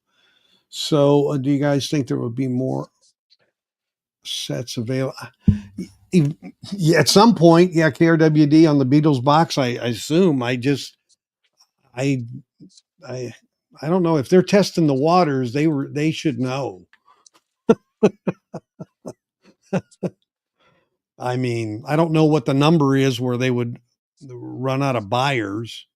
So do you guys think there would be more sets available? Yeah, at some point, yeah, KRWD on the Beatles box, I assume. I don't know if they're testing the waters. They should know. I mean, I don't know what the number is where they would run out of buyers.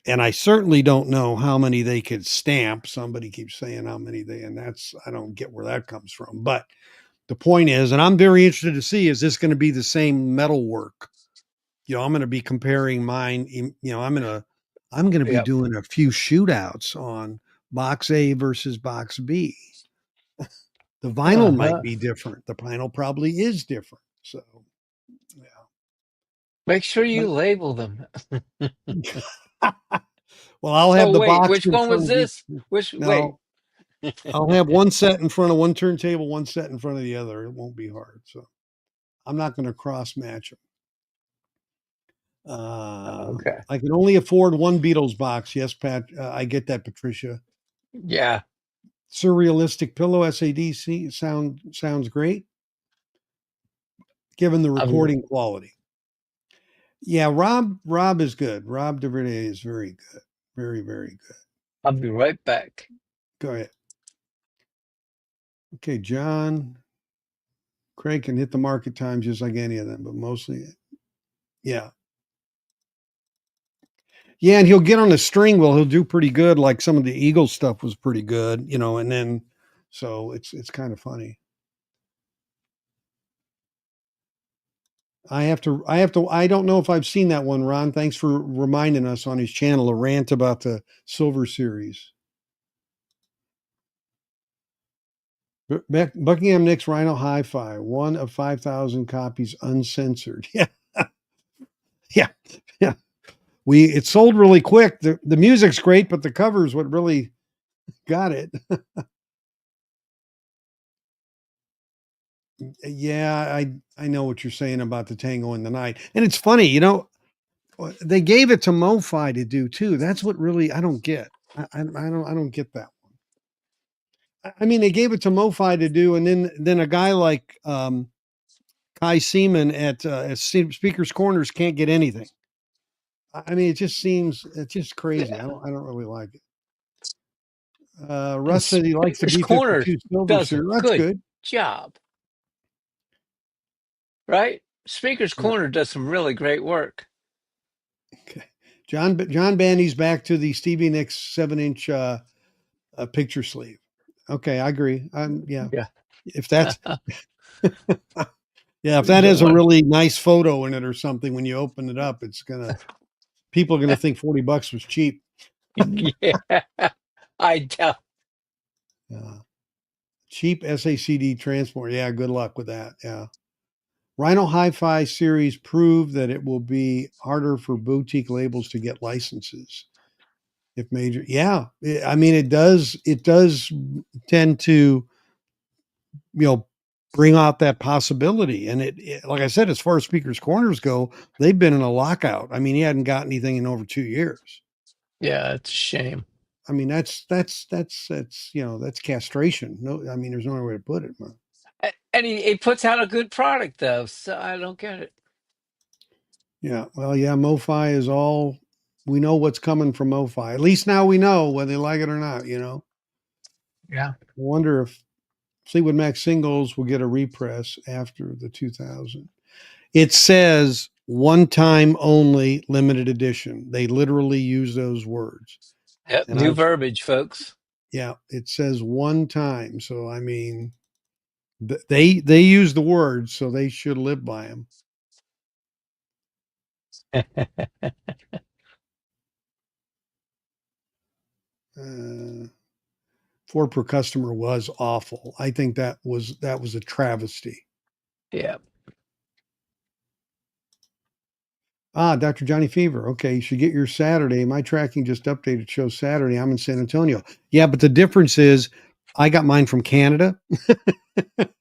And I certainly don't know how many they could stamp. Somebody keeps saying how many and I don't get where that comes from. But the point is, and I'm very interested to see, is this going to be the same metal work? I'm going to be comparing mine. I'm going to be doing a few shootouts on box A versus box B. The vinyl might be different. The vinyl probably is different. So, yeah. Make sure you label them. Well, I'll have the wait, box which in one front was of each. this? No, I'll have one set in front of one turntable, one set in front of the other. It won't be hard. So I'm not going to cross match them. Okay. I can only afford one Beatles box. Yes, Pat, I get that, Patricia. Yeah. Surrealistic Pillow SADC sounds great, given the recording quality. Yeah, Rob is good. Rob DeVerde is very good. Very, very good. I'll be right back. Go ahead. Okay, John. Craig can hit the market times just like any of them, but mostly, yeah. Yeah, and he'll get on the string. Well, he'll do pretty good. Like some of the Eagles stuff was pretty good, and then so it's kind of funny. I don't know if I've seen that one, Ron. Thanks for reminding us on his channel, a rant about the Silver Series. Buckingham Nicks Rhino Hi-Fi, one of 5,000 copies uncensored. Yeah. Yeah. Yeah. It sold really quick. The music's great, but the cover's what really got it. Yeah, I know what you're saying about the Tango in the Night. And it's funny, they gave it to MoFi to do too. That's what really I don't get. I don't get that one. I mean, they gave it to MoFi to do, and then a guy like Kai Seaman at Speaker's Corners can't get anything. I mean, it's just crazy. Yeah. I don't really like it. Russ said he likes the Corner B-52 Silver does a Series. That's good job. Right? Speaker's Corner does some really great work. Okay. John Bandy's back to the Stevie Nicks 7-inch picture sleeve. Okay, I agree. Yeah. If that's yeah, if that has a really nice photo in it or something, when you open it up, people are gonna think $40 was cheap. Yeah. I doubt. Cheap SACD transport. Yeah, good luck with that. Yeah. Rhino Hi-Fi series proved that it will be harder for boutique labels to get licenses if major. Yeah, I mean it does. It does tend to bring out that possibility. And like I said, as far as Speakers Corners go, they've been in a lockout. I mean, he hadn't got anything in over 2 years. Yeah, it's a shame. I mean, that's castration. No, I mean, there's no other way to put it, man. And he puts out a good product though, so I don't get it. Yeah. Well, yeah, MoFi is all we know what's coming from MoFi. At least now we know whether they like it or not. Yeah. I wonder if Fleetwood Mac singles will get a repress after the 2000. It says one time only limited edition. They literally use those words. Yep. And New verbiage, folks. yeah, it says one time. So I mean, they use the words, so they should live by them. Uh, 4 per customer was awful. I think that was a travesty. Yeah. Dr. Johnny Fever. Okay, you should get your Saturday. My tracking just updated shows Saturday. I'm in San Antonio. Yeah, but the difference is I got mine from Canada.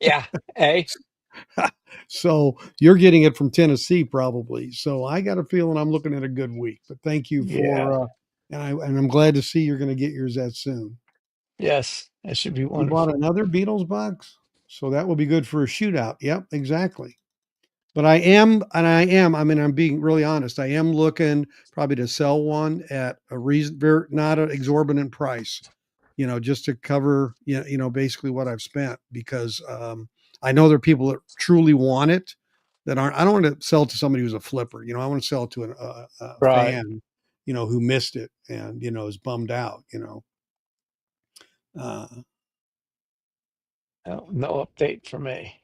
Yeah. Hey. So you're getting it from Tennessee probably. So I got a feeling I'm looking at a good week. But thank you Yeah. for and I'm glad to see you're going to get yours that soon. Yes. That should be You bought wonderful. another Beatles box? So that will be good for a shootout. Yep, exactly. But I mean, I'm being really honest. I am looking probably to sell one at a reason, not an exorbitant price, just to cover, basically what I've spent because I know there are people that truly want it that aren't, I don't want to sell it to somebody who's a flipper. I want to sell it to a Right. fan, who missed it and, is bummed out. Uh, No, no update for me.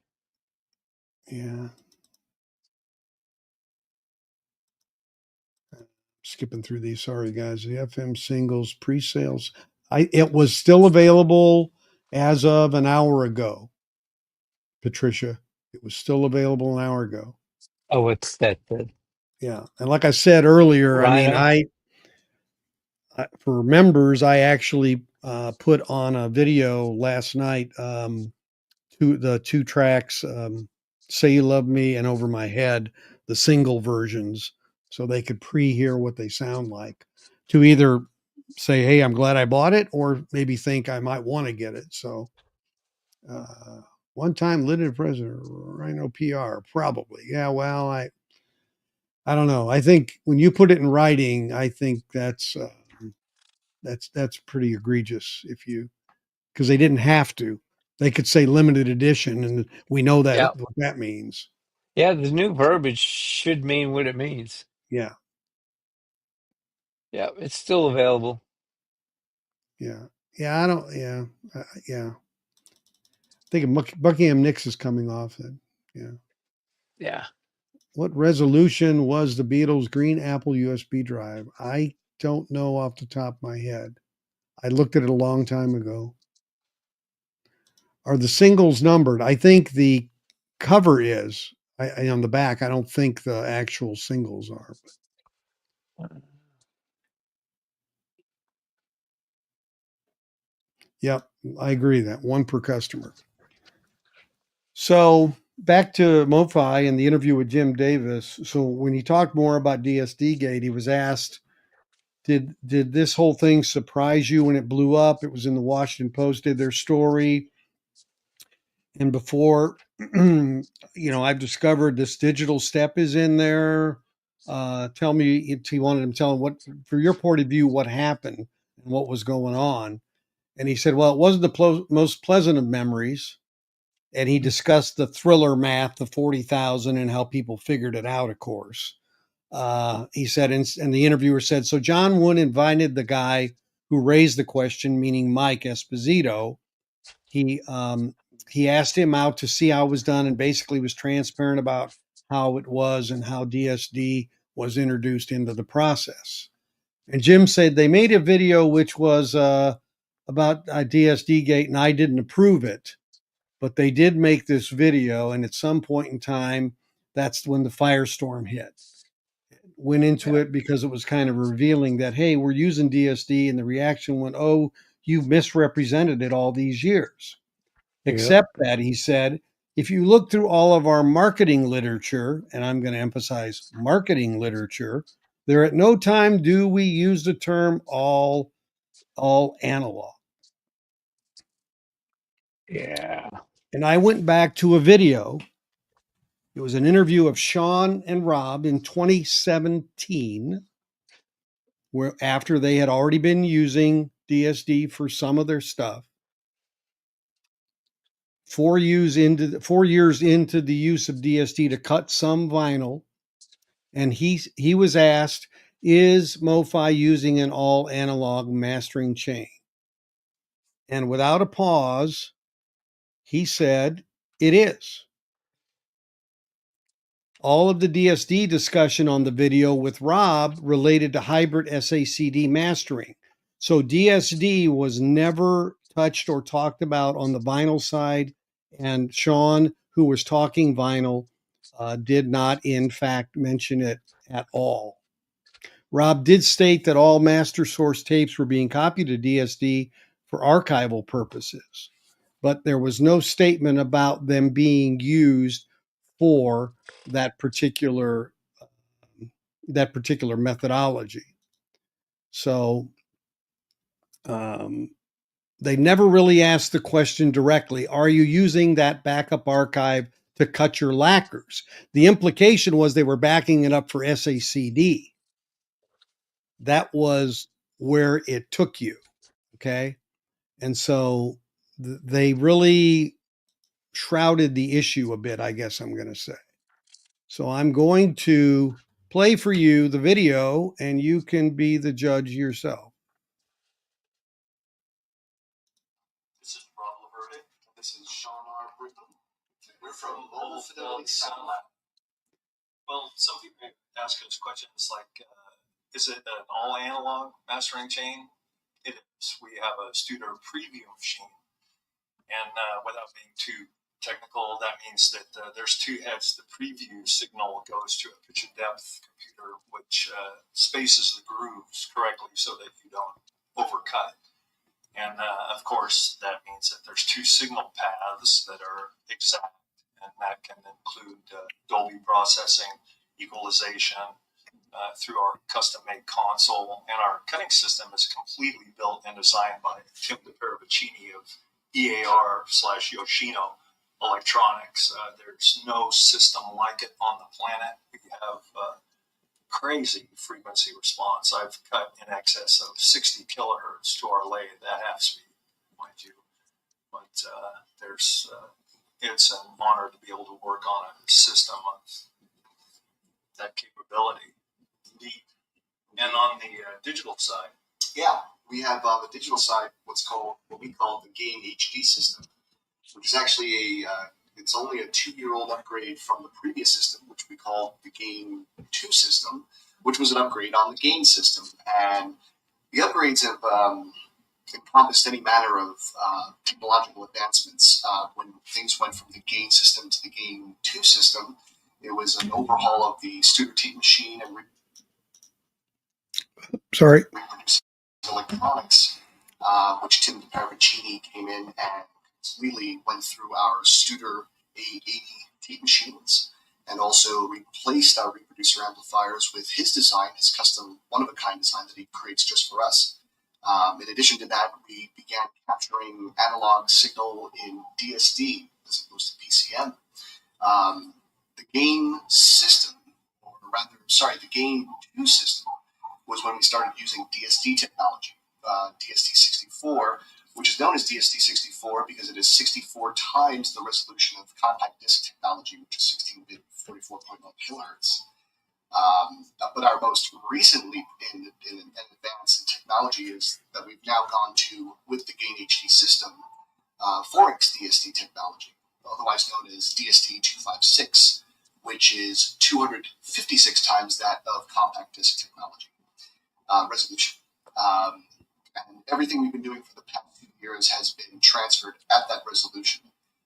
yeah. Skipping through these. Sorry, guys. The FM singles pre-sales. It was still available as of an hour ago. Patricia, it was still available an hour ago. Oh, it's that the Yeah, and like I said earlier, I mean, Rhino. for members, I actually put on a video last night. The two tracks, "Say You Love Me" and "Over My Head," the single versions, so they could pre-hear what they sound like to either say, "Hey, I'm glad I bought it," or maybe think I might want to get it. So, one time limited president, Rhino PR, probably. Yeah, well, I don't know. I think when you put it in writing, I think that's pretty egregious if you because they didn't have to. They could say limited edition, and we know that Yeah. what that means. Yeah. The new verbiage should mean what it means. Yeah, Yeah. It's still available. yeah, yeah. I don't. Yeah, yeah. I think Buckingham Nicks is coming off. Then, yeah. Yeah. What resolution was the Beatles' Green Apple USB drive? I don't know off the top of my head. I looked at it a long time ago. Are the singles numbered? I think the cover is. On the back. I don't think the actual singles are. Yep, I agree that one per customer. So back to MoFi and the interview with Jim Davis. So when he talked more about DSD Gate, he was asked, "Did this whole thing surprise you when it blew up?" It was in the Washington Post, did their story, and before, I've discovered this digital step is in there. Tell me, if he wanted him to tell him what, for your point of view, what happened and what was going on. And he said, "Well, it wasn't the most pleasant of memories." And he discussed the thriller math, the 40,000, and how people figured it out, of course. He said, and the interviewer said, "So John Wood invited the guy who raised the question, meaning Mike Esposito. He he asked him out to see how it was done, and basically was transparent about how it was and how DSD was introduced into the process." And Jim said they made a video which was about DSD Gate, and I didn't approve it, but they did make this video, and at some point in time, that's when the firestorm hit. Went into Yeah. it because it was kind of revealing that, hey, we're using DSD, and the reaction went, oh, you've misrepresented it all these years. Yep. Except that he said, if you look through all of our marketing literature, and I'm going to emphasize marketing literature, there at no time do we use the term all analog. Yeah. And I went back to a video. It was an interview of Sean and Rob in 2017, where after they had already been using DSD for some of their stuff. 4 years into the use of DSD to cut some vinyl, and he was asked, "Is MoFi using an all analog mastering chain?" And without a pause, he said, "It is." All of the DSD discussion on the video with Rob related to hybrid SACD mastering. So DSD was never touched or talked about on the vinyl side. And Sean, who was talking vinyl, did not, in fact, mention it at all. Rob did state that all master source tapes were being copied to DSD for archival purposes, but there was no statement about them being used for that particular methodology. So they never really asked the question directly, are you using that backup archive to cut your lacquers? The implication was they were backing it up for SACD. That was where it took you. Okay. And so they really shrouded the issue a bit, I guess I'm going to say. So I'm going to play for you the video and you can be the judge yourself. This is Rob Laverde. This is Sean R. Britton. We're from Mobile Fidelity Sound Lab. Well, some people ask us questions like, is it an all analog mastering chain? It is. We have a Studer preview machine. And without being too technical, that means that there's two heads. The preview signal goes to a pitch and depth computer, which spaces the grooves correctly so that you don't overcut. And of course, that means that there's two signal paths that are exact, and that can include Dolby processing, equalization, through our custom-made console. And our cutting system is completely built and designed by Tim DePeravicini of EAR/Yoshino Electronics. There's no system like it on the planet. We have crazy frequency response. I've cut in excess of 60 kilohertz to our lathe at half speed, mind you. But it's an honor to be able to work on a system of that capability. Indeed. And on the digital side, yeah, we have on the digital side what we call the Gain HD system, which is actually it's only a 2-year-old upgrade from the previous system, which we called the Gain 2 system, which was an upgrade on the Gain system. And the upgrades have encompassed any manner of technological advancements. When things went from the Gain system to the Gain 2 system, it was an overhaul of the Studer tape machine and reproducing electronics, which Tim DePeravicini came in and completely went through our Studer A80 tape machines and also replaced our reproducer amplifiers with his design, his custom one-of-a-kind design that he creates just for us. In addition to that, we began capturing analog signal in DSD as opposed to PCM. The Gain system, the Gain 2 system, was when we started using DSD technology, DSD64, which is known as DSD64 because it is 64 times the resolution of compact disc technology, which is 16-bit 44.1 kilohertz. But our most recent leap in advance in technology is that we've now gone to, with the Gain HD system, 4x DSD technology, otherwise known as DSD256, which is 256 times that of compact disc technology resolution. And everything we've been doing for the past 2 years has been transferred at that resolution.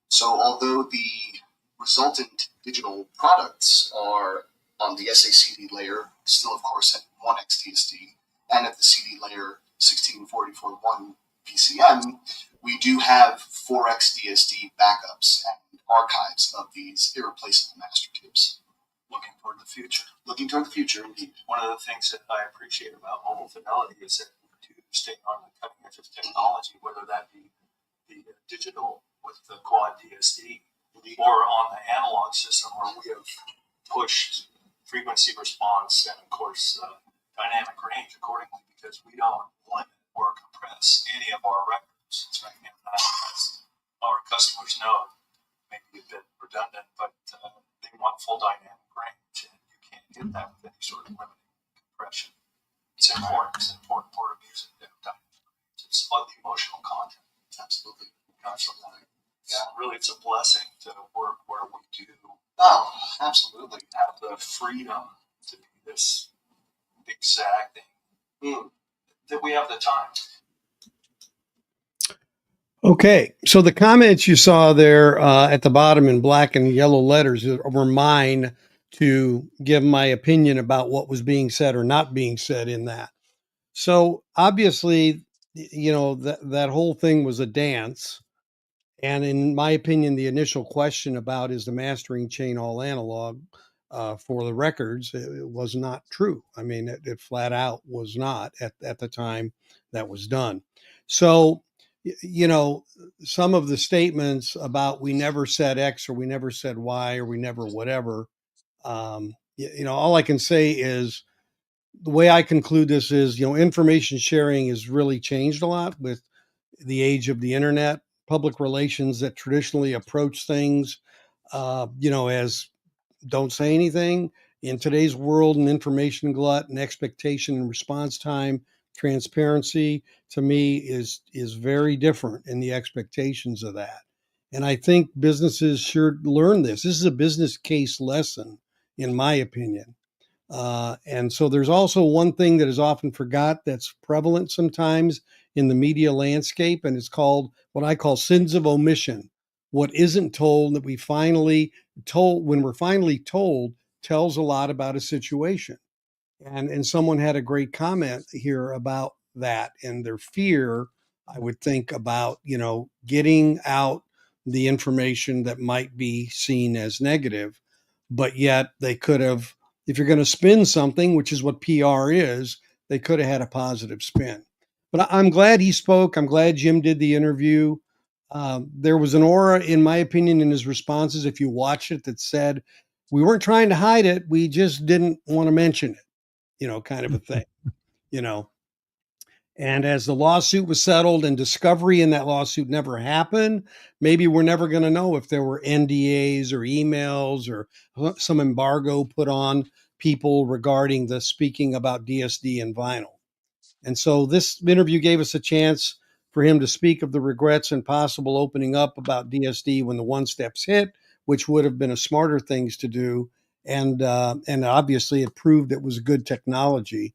So although the resultant digital products are on the SACD layer, still of course at 1x DSD, and at the CD layer 1644.1 PCM, we do have 4x DSD backups and archives of these irreplaceable master tapes. Looking toward the future. Looking toward the future, indeed. One of the things that I appreciate about mobile fidelity is that to stay on the cutting edge of technology, whether that be the digital with the quad DSD or on the analog system where we have pushed frequency response and of course dynamic range accordingly, because we don't limit or compress any of our records. That's right. And as our customers know, maybe a bit redundant, but they want full dynamic range, and you can't get that with any sort of limiting compression. It's important. It's an important part of music. It's about the emotional content. Absolutely. Absolutely. Yeah, really, it's a blessing to work where we do. Oh, absolutely. Have the freedom to be this exacting. That we have the time. Okay, so the comments you saw there at the bottom in black and yellow letters were mine to give my opinion about what was being said or not being said in that. So obviously, you know, that whole thing was a dance. And in my opinion, the initial question about is the mastering chain all analog for the records, it was not true. I mean, it flat out was not at the time that was done. So, you know, some of the statements about we never said X or we never said Y or we never whatever, you know, all I can say is the way I conclude this is, you know, information sharing has really changed a lot with the age of the internet, public relations that traditionally approach things, you know, as don't say anything. In today's world and information glut and expectation and response time, transparency to me is very different in the expectations of that. And I think businesses should learn this. This is a business case lesson, in my opinion. And so there's also one thing that is often forgot that's prevalent sometimes in the media landscape, and it's called what I call sins of omission. What isn't told that we finally told when we're finally told tells a lot about a situation. And someone had a great comment here about that and their fear, I would think about, you know, getting out the information that might be seen as negative, but yet they could have, if you're going to spin something, which is what PR is, they could have had a positive spin. But I'm glad he spoke. I'm glad Jim did the interview. There was an aura, in my opinion, in his responses, if you watch it, that said, we weren't trying to hide it. We just didn't want to mention it, you know, kind of a thing, you know. And as the lawsuit was settled and discovery in that lawsuit never happened, maybe we're never going to know if there were NDAs or emails or some embargo put on people regarding the speaking about DSD and vinyl. And so this interview gave us a chance for him to speak of the regrets and possible opening up about DSD when the one steps hit, which would have been a smarter things to do. And obviously it proved it was good technology.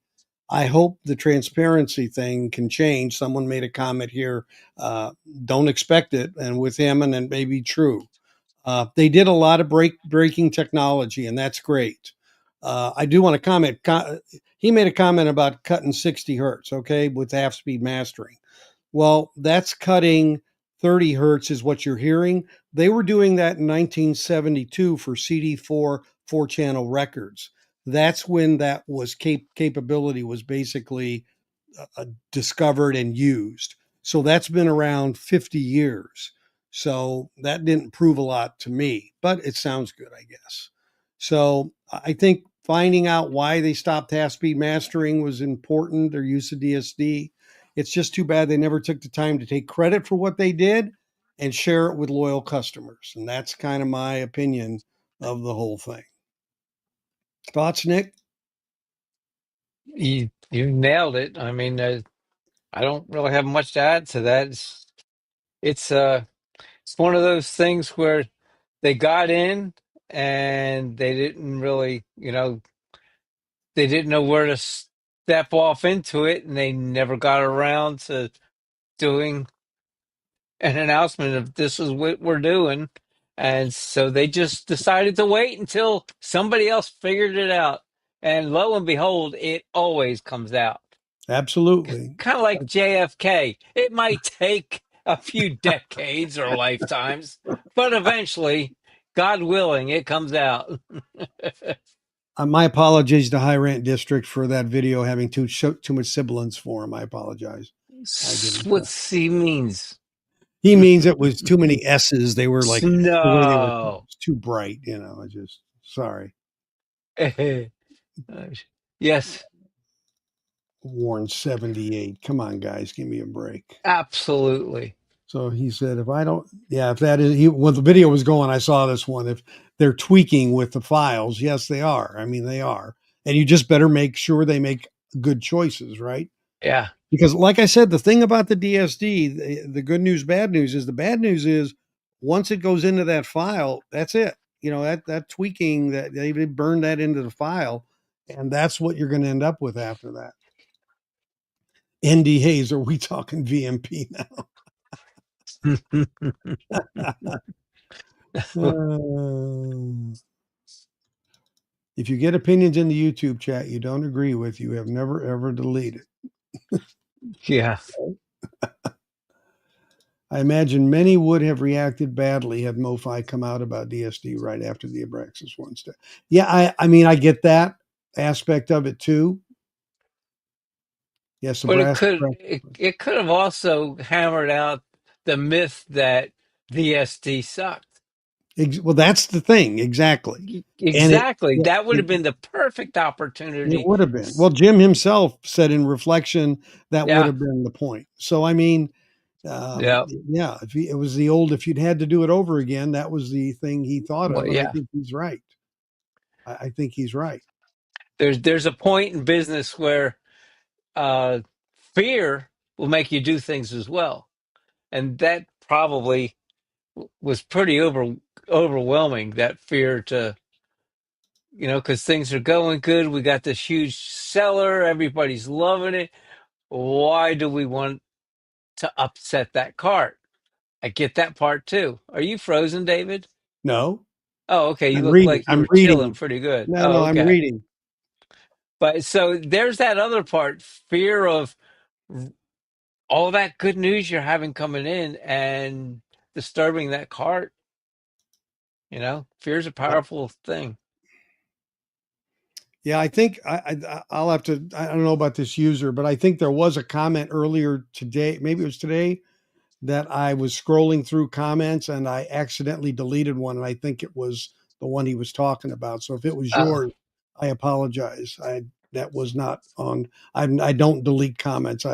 I hope the transparency thing can change. Someone made a comment here, don't expect it. And with him, and it may be true. They did a lot of breaking technology, and that's great. I do want to comment. He made a comment about cutting 60 hertz, okay, with half speed mastering. Well, that's cutting 30 hertz is what you're hearing. They were doing that in 1972 for CD4 4-channel records. That's when that was capability was basically discovered and used. So that's been around 50 years. So that didn't prove a lot to me, but it sounds good, I guess. So I think finding out why they stopped half speed mastering was important, their use of DSD. It's just too bad they never took the time to take credit for what they did and share it with loyal customers. And that's kind of my opinion of the whole thing. Thoughts, Nick? You nailed it. I mean, I don't really have much to add to that. It's it's one of those things where they got in and they didn't really, you know, they didn't know where to step off into it, and they never got around to doing an announcement of this is what we're doing. And so they just decided to wait until somebody else figured it out. And lo and behold, it always comes out. Absolutely. Kind of like JFK. It might take a few decades or lifetimes, but eventually, God willing, it comes out. My apologies to High Rent District for that video having too much sibilance for him. I apologize. I didn't. What C means. He means it was too many S's. They were like the way they were No. too bright. You know, I just sorry. Yes, Warren 78. Come on, guys, give me a break. absolutely. So he said, if I don't, yeah, if that is, when the video was going, I saw this one. If they're tweaking with the files, yes, they are. I mean, they are. And you just better make sure they make good choices, right? Yeah. Because, like I said, the thing about the DSD, the good news, bad news is the bad news is once it goes into that file, that's it. You know, that tweaking that they burn that into the file, and that's what you're going to end up with after that. NDAs, are we talking VMP now? If you get opinions in the YouTube chat you don't agree with, you have never ever deleted. Yeah. I imagine many would have reacted badly had MoFi come out about DSD right after the Abraxas one step. Yeah, I mean, I get that aspect of it too. Yes, But Nebraska. it could have also hammered out the myth that VSD sucked. Well, that's the thing, exactly. And Exactly. That would have been the perfect it opportunity. would have been. Well, Jim himself said in reflection that would Yeah. have been the point. So, I mean, Yeah. yeah, it was the old, if you'd had to do it over again, that was the thing he thought Well, of. And I yeah. think he's right. I think he's right. There's a point in business where uh, fear will make you do things as well, and that probably was pretty overwhelming. That fear to because things are going good. We got this huge seller. Everybody's loving it. Why do we want to upset that cart? I get that part too. Are you frozen, David? No, Oh, okay. You I'm look reading. like you I'm were chilling reading. pretty good. No, Oh, I'm okay. reading. But so there's that other part, fear of all that good news you're having coming in and disturbing that cart. Fear's a powerful thing. Yeah, I think I'll have to. I don't know about this user, but I think there was a comment earlier today. Maybe it was today that I was scrolling through comments and I accidentally deleted one, and I think it was the one he was talking about. So if it was Oh, yours, I apologize. That was not on. I don't delete comments.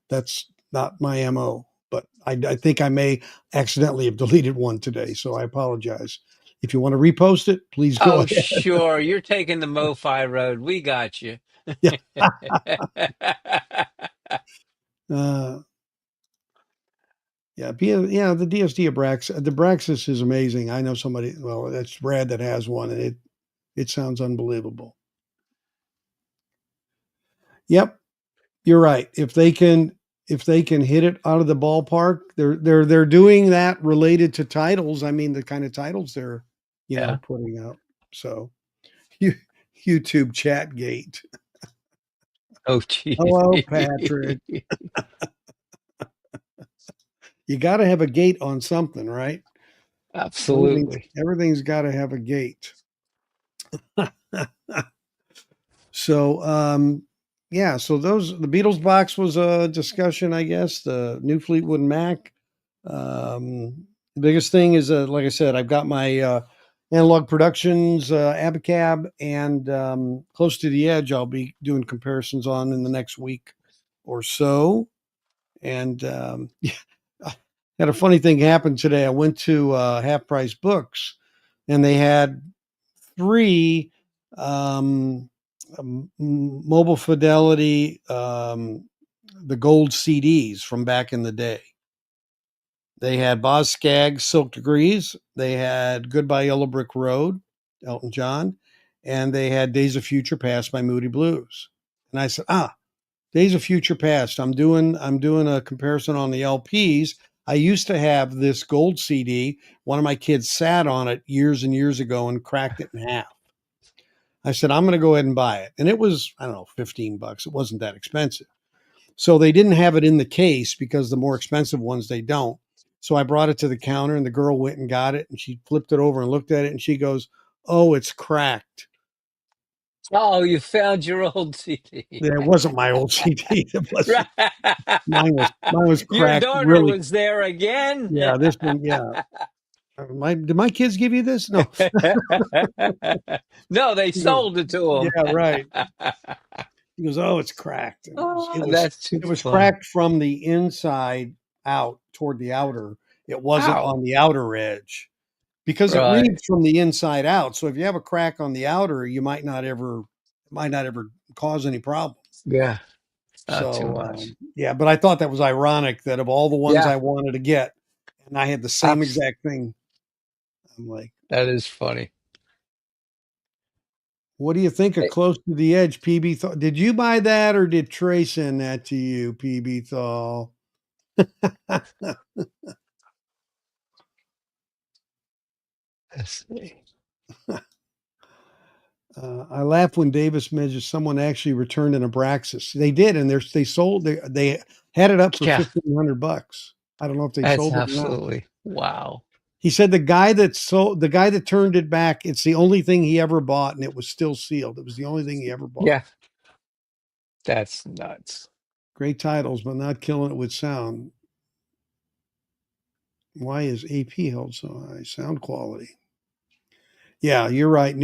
That's not my mo. But I think I may accidentally have deleted one today, so I apologize. If you want to repost it, please go oh, ahead. sure. You're taking the MoFi road. We got you. Yeah. Uh, yeah, the DSD Abraxas, the Abraxas is amazing. I know somebody, well, that's Brad that has one, and it sounds unbelievable. Yep, you're right. If they can hit it out of the ballpark, they're doing that related to titles. I mean, the kind of titles they're Yeah. putting out. So, you, YouTube chat gate. Oh, geez. Hello, Patrick. You got to have a gate on something, right? Absolutely. Everything's got to have a gate. So, yeah, so the Beatles box was a discussion, I guess. The new Fleetwood Mac. The biggest thing is, like I said, I've got my Analog Productions Abacab and Close to the Edge. I'll be doing comparisons on in the next week or so. And yeah, I had a funny thing happen today. I went to Half Price Books, and they had three Mobile Fidelity, the gold CDs from back in the day. They had Boz Scaggs' Silk Degrees. They had Goodbye Yellow Brick Road, Elton John, and they had Days of Future Past by Moody Blues. And I said, Days of Future Past. I'm doing a comparison on the LPs. I used to have this gold CD. One of my kids sat on it years and years ago and cracked it in half. I said, I'm going to go ahead and buy it. And it was, I don't know, $15. It wasn't that expensive. So they didn't have it in the case because the more expensive ones, they don't. So I brought it to the counter and the girl went and got it and she flipped it over and looked at it and she goes, "Oh, it's cracked." Oh, you found your old CD. Yeah, it wasn't my old CD. It wasn't. Right. Mine was Your cracked daughter really. was there again. Yeah, this one, yeah. Did my kids give you this? No. No, they She goes, sold it to yeah, him. right. He goes, "Oh, it's cracked." And Oh, that's too it was funny. cracked from the inside out toward the outer. It wasn't Wow. on the outer edge because it Right. reads from the inside out. So if you have a crack on the outer, you might not ever cause any problems. Yeah. Not too So much. yeah, but I thought that was ironic that of all the ones Yeah. I wanted to get, and I had the same Abs- exact thing. I'm like, that is funny. what do you think of Hey, Close to the Edge, PB Thal? Did you buy that or did Trey send that to you, PB Thal? let's see. I laugh when Davis mentions someone actually returned an Abraxas. They did, and they sold. They had it up for Yeah, $1,500. I don't know if they that's sold it or not. absolutely wow. He said the guy that turned it back, it's the only thing he ever bought, and it was still sealed. It was the only thing he ever bought. Yeah, that's nuts. Great titles, but not killing it with sound. Why is AP held so high? Sound quality. Yeah, you're right.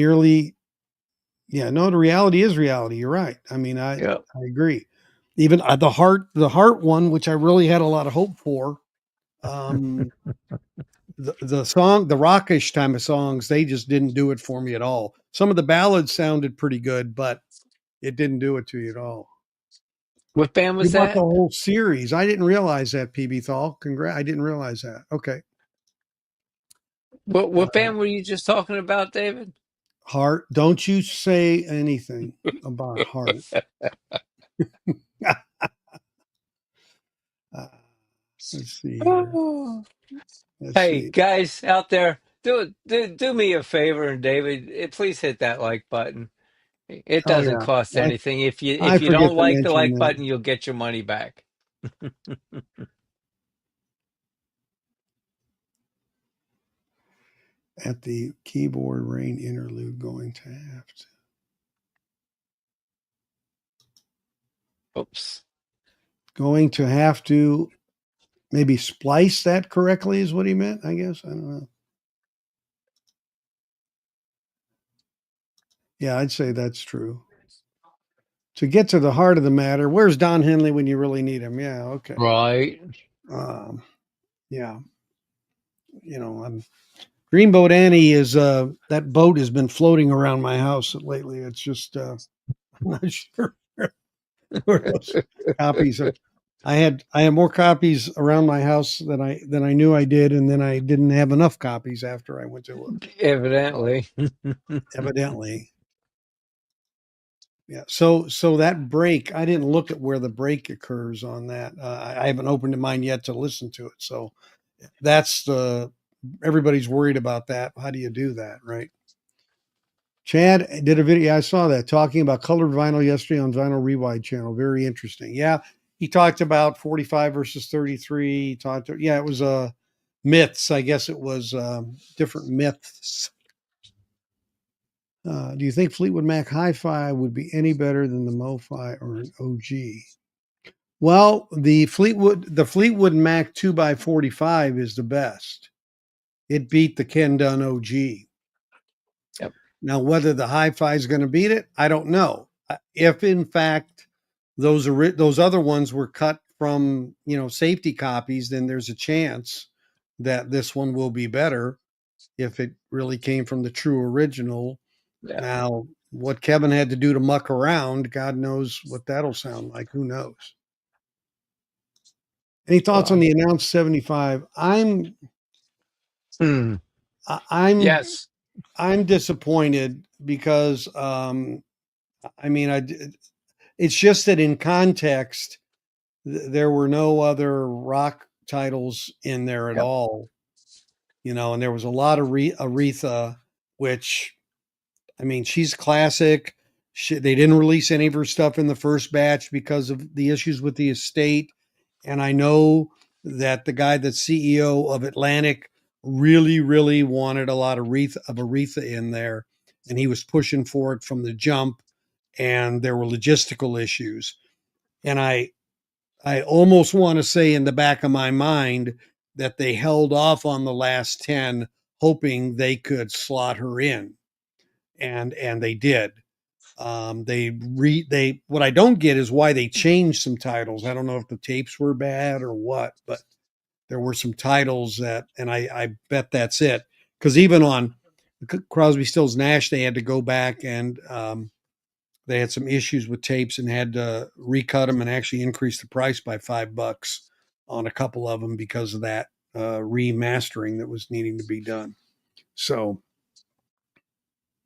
Yeah, no, the reality is reality. You're right. I mean, Yep. I agree. Even the heart one, which I really had a lot of hope for. Um, the rockish time of songs, they just didn't do it for me at all. Some of the ballads sounded pretty good, but it didn't do it to you at all. What band You was bought the that? whole series. I didn't realize that, PB Thal. Congrats. I didn't realize that. Okay. What Uh, band were you just talking about, David? Heart. Don't you say anything about Heart. Uh, let's see here. Oh. Let's Hey, see. guys out there, do me a favor, and David, please hit that like button. It Oh doesn't yeah. cost I anything. If you I if you forget don't to like the mention like that button, you'll get your money back. at the keyboard rain interlude going to have to. Oops. Going to have to maybe splice that correctly is what he meant, I guess. I don't know. Yeah, I'd say that's true. To get to the heart of the matter, where's Don Henley when you really need him? Yeah, okay. Right. Um, yeah, I'm Greenboat Annie is that boat has been floating around my house lately. It's just I'm not sure where those copies are. I had more copies around my house than I knew I did, and then I didn't have enough copies after I went to look. Evidently. Evidently, yeah. So that break, I didn't look at where the break occurs on that. I haven't opened mine yet to listen to it. So that's everybody's worried about that. How do you do that, right? Chad did a video. I saw that talking about colored vinyl yesterday on Vinyl Rewind channel. Very interesting. Yeah, he talked about 45 versus 33. He talked. Yeah, it was myths. I guess it was different myths. Do you think Fleetwood Mac Hi-Fi would be any better than the MoFi or an OG? Well, the Fleetwood Mac 2x45 is the best. It beat the Ken Dunn OG. Yep. Now, whether the hi-fi is going to beat it, I don't know. If in fact those other ones were cut from safety copies, then there's a chance that this one will be better if it really came from the true original. Yeah. Now, what Kevin had to do to muck around, God knows what that'll sound like. Who knows? Any thoughts on Wow. the announced 75? Hmm. I'm Yes. I'm disappointed because I mean it's just that in context there were no other rock titles in there at Yep. all, and there was a lot of Aretha, which, I mean, she's classic. They didn't release any of her stuff in the first batch because of the issues with the estate. And I know that the guy that's CEO of Atlantic really, really wanted a lot of Aretha in there. And he was pushing for it from the jump. And there were logistical issues. And I almost want to say in the back of my mind that they held off on the last 10, hoping they could slot her in. And they did. They what I don't get is why they changed some titles. I don't know if the tapes were bad or what, but there were some titles that, and I bet that's it. Because even on Crosby, Stills, Nash, they had to go back and they had some issues with tapes and had to recut them and actually increase the price by $5 on a couple of them because of that remastering that was needing to be done. So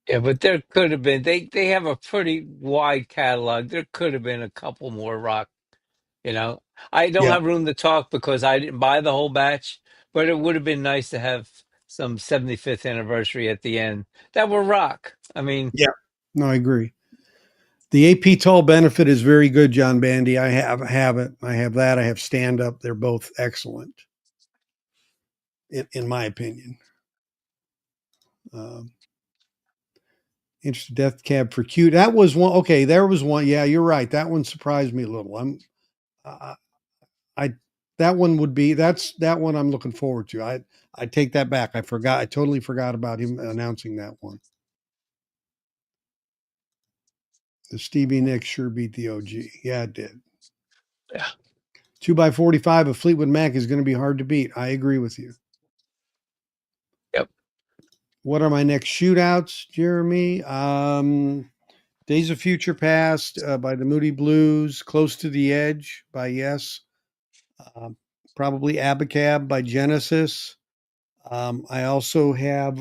Yeah, but there could have been. They have a pretty wide catalog. There could have been a couple more rock. I don't yeah, have room to talk because I didn't buy the whole batch. But it would have been nice to have some 75th anniversary at the end that were rock. I mean, yeah, no, I agree. The AP Toll benefit is very good, John Bandy. I have it. I have that. I have stand up. They're both excellent, in my opinion. Um, Interesting Death Cab for Cute. That was one. Okay, there was one. Yeah, you're right. That one surprised me a little. Uh, I that one would be that one I'm looking forward to. I take that back. I forgot. I totally forgot about him announcing that one. The Stevie Nicks sure beat the OG. Yeah, it did. yeah, 2x45 of Fleetwood Mac is going to be hard to beat. I agree with you. yep, What are my next shootouts, Jeremy? Days of Future Past by the Moody Blues, Close to the Edge by Yes, um, probably Abacab by Genesis. I also have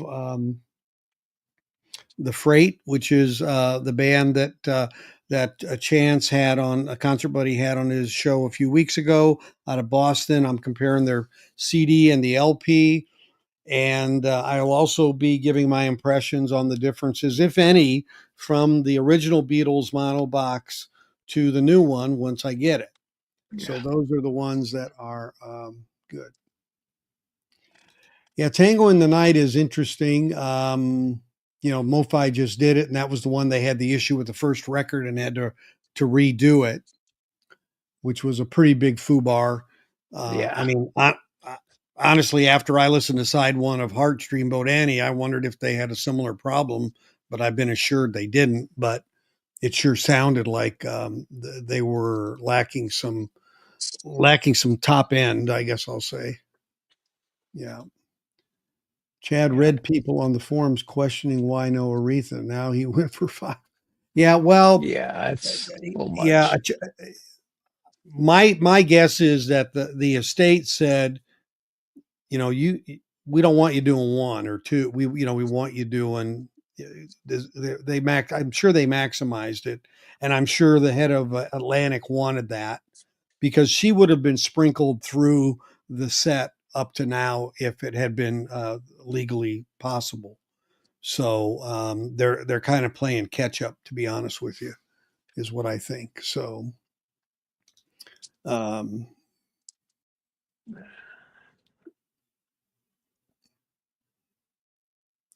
The Freight, which is the band that Chance had on a concert buddy had on his show a few weeks ago out of Boston. I'm comparing their CD and the LP. And I'll also be giving my impressions on the differences, if any, from the original Beatles mono box to the new one once I get it. So yeah, those are the ones that are good. Yeah, Tango in the Night is interesting. MoFi just did it, and that was the one they had the issue with the first record and had to redo it, which was a pretty big foobar. I yeah. mean, honestly, after I listened to side one of Heart Steamboat Annie, I wondered if they had a similar problem, but I've been assured they didn't. But it sure sounded like they were lacking some top end, I guess I'll say. Yeah. Chad Yeah. read people on the forums questioning why no Aretha. Now he went for 5. Yeah, well, Yeah, it's a little yeah. much. My guess is that the estate said, you we don't want you doing one or two. We want you doing. I'm sure they maximized it, and I'm sure the head of Atlantic wanted that because she would have been sprinkled through the set up to now if it had been legally possible. So they're kind of playing catch up, to be honest with you, is what I think. So um,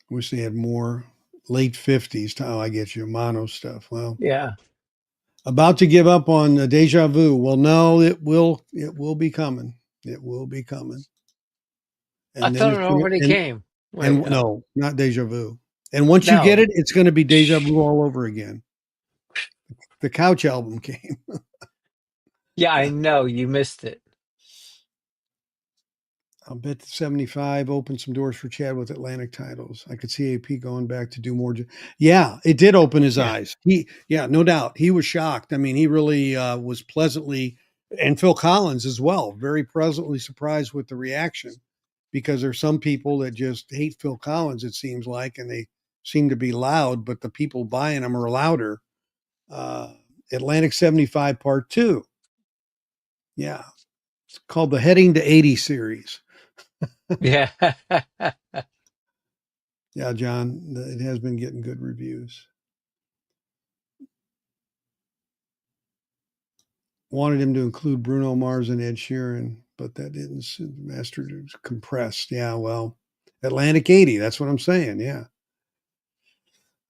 wish they had more late 50s. Oh, I get you, mono stuff. Well, Yeah, about to give up on Deja Vu. Well, no, it will be coming. It will be coming. I And then thought it it's gonna, already came. and Wait, no, no, not Deja Vu. And once you get no. it, it's going to be Deja Shh. Vu all over again. The Couch album came. Yeah, I know you missed it. I'll bet the 75 opened some doors for Chad with Atlantic titles. I could see AP going back to do more. Yeah, it did open his Yeah, eyes. Yeah, no doubt. He was shocked. I mean, he really was pleasantly, and Phil Collins as well, very pleasantly surprised with the reaction because there's some people that just hate Phil Collins, it seems like, and they seem to be loud, but the people buying them are louder. Atlantic 75 Part 2. Yeah. It's called the Heading to 80 series. Yeah. Yeah, John, it has been getting good reviews. Wanted him to include Bruno Mars and Ed Sheeran, but that didn't. Mastered it was compressed. Yeah, well, Atlantic 80. That's what I'm saying. Yeah.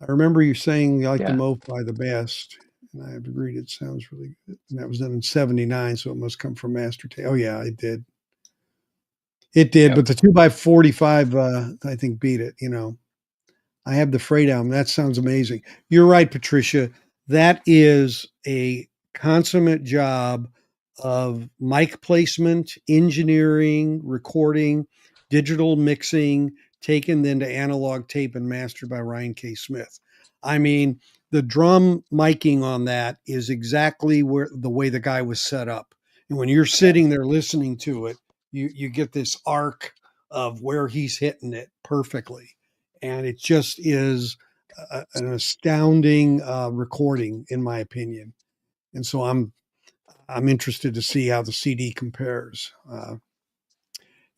I remember you saying you like the Yeah. MoFi the best, and I have agreed it sounds really good. And that was done in '79, so it must come from Master Tape. Oh yeah, it did. It did, Yep. but the 2x45, I think beat it. You know, I have the freight album. That sounds amazing. You're right, Patricia. That is a consummate job of mic placement, engineering, recording, digital mixing, taken then to analog tape and mastered by Ryan K. Smith. I mean, the drum miking on that is exactly where the way the guy was set up. And when you're Yeah. sitting there listening to it, you get this arc of where he's hitting it perfectly. And it just is an astounding recording, in my opinion. And so I'm interested to see how the CD compares.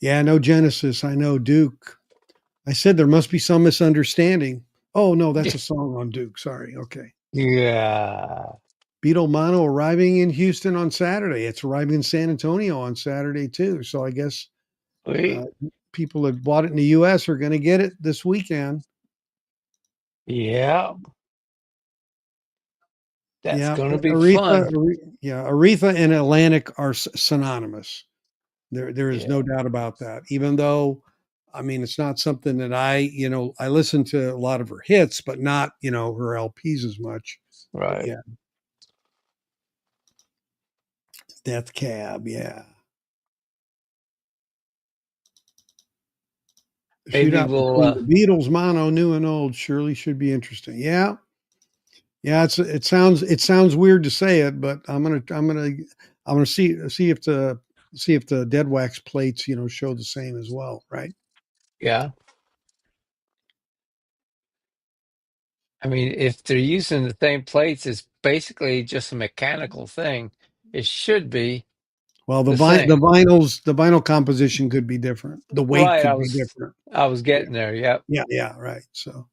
Yeah, I know Genesis. I know Duke. I said there must be some misunderstanding. Oh no, that's a song on Duke. Sorry. Okay. Yeah. Beetle Mono arriving in Houston on Saturday. It's arriving in San Antonio on Saturday too. So I guess uh, Wait. people that bought it in the U.S. are going to get it this weekend. Yeah. That's Yeah, going to be Aretha, fun. yeah, Aretha and Atlantic are synonymous. There is no Yeah. doubt about that. Even though, I mean, it's not something that I listen to a lot of her hits, but not, her LPs as much. But Right. yeah, Death Cab, yeah. The Maybe shootout we'll, between the Beatles, mono, new and old, surely should be interesting. Yeah, yeah. It sounds weird to say it, but I'm gonna see if the dead wax plates, show the same as well, right? yeah. I mean, if they're using the same plates, it's basically just a mechanical thing. It should be Well, the same. the vinyl composition could be different. The weight Right. could be different. I was Yeah, getting there. Yep. yeah, yeah. Right. So,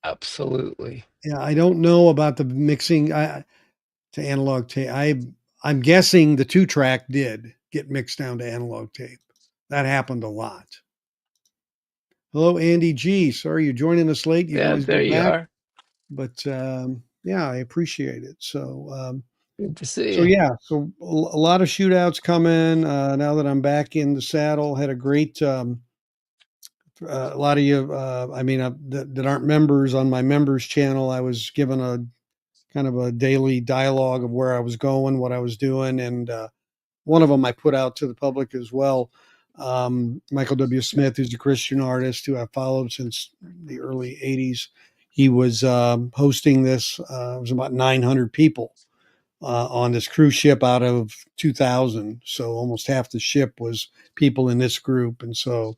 Absolutely. yeah, I don't know about the mixing to analog tape. I'm guessing the 2-track did get mixed down to analog tape. That happened a lot. Hello, Andy G. Sorry you're joining us late. You can Yeah, always go there you back, are. but yeah, I appreciate it. Good to see So you. yeah, so a lot of shootouts coming. Now that I'm back in the saddle, had a great a lot of you, that aren't members on my members channel. I was given a kind of a daily dialogue of where I was going, what I was doing, and one of them I put out to the public as well. Michael W. Smith, who's a Christian artist who I've followed since the early '80s, he was hosting this. It was about 900 people on this cruise ship out of 2,000. So almost half the ship was people in this group, and so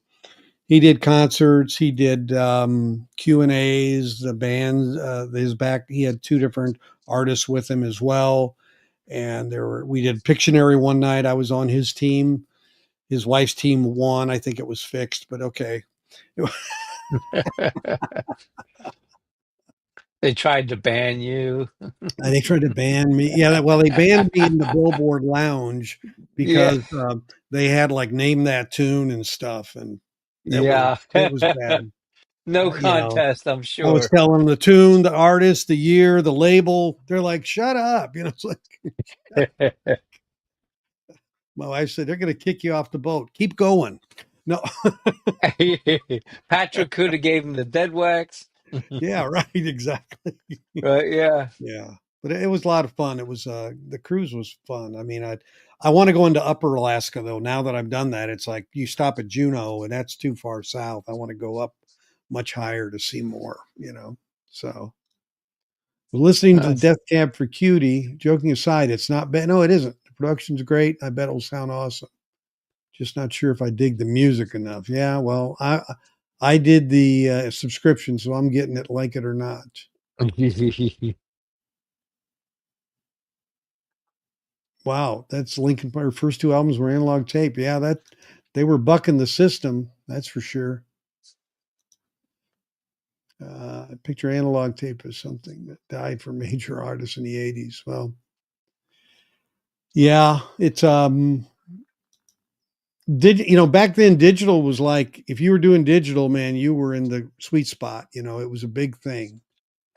he did concerts, he did Q and A's, the band, his back. He had two different artists with him as well, and we did Pictionary one night. I was on his team. His wife's team won. I think it was fixed, but okay. They tried to ban you. They tried to ban me. Yeah, well, they banned me in the Billboard Lounge Yeah. because they had like name that tune and stuff, and Yeah. it was bad. No You know, contest, I'm I was sure. telling them the tune, the artist, the year, the label. They're like, "Shut up!" It's like my wife said, "They're going to kick you off the boat. Keep going." No, Patrick could have gave him the dead wax. yeah, right, exactly. Right, yeah. Yeah, but it was a lot of fun. It was the cruise was fun. I mean, I want to go into Upper Alaska though. Now that I've done that, it's like you stop at Juneau, and that's too far south. I want to go up much higher to see more. So. Listening to Nice. Death Cab for Cutie, joking aside, it's not bad. No, it isn't. The production's great. I bet it'll sound awesome. Just not sure if I dig the music enough. Yeah, well, I did the subscription, so I'm getting it like it or not. Wow, that's Linkin Park. First two albums were analog tape. Yeah, that they were bucking the system. That's for sure. Picture analog tape as something that died for major artists in the '80s. Well, yeah, it's back then digital was like if you were doing digital, man, you were in the sweet spot. It was a big thing.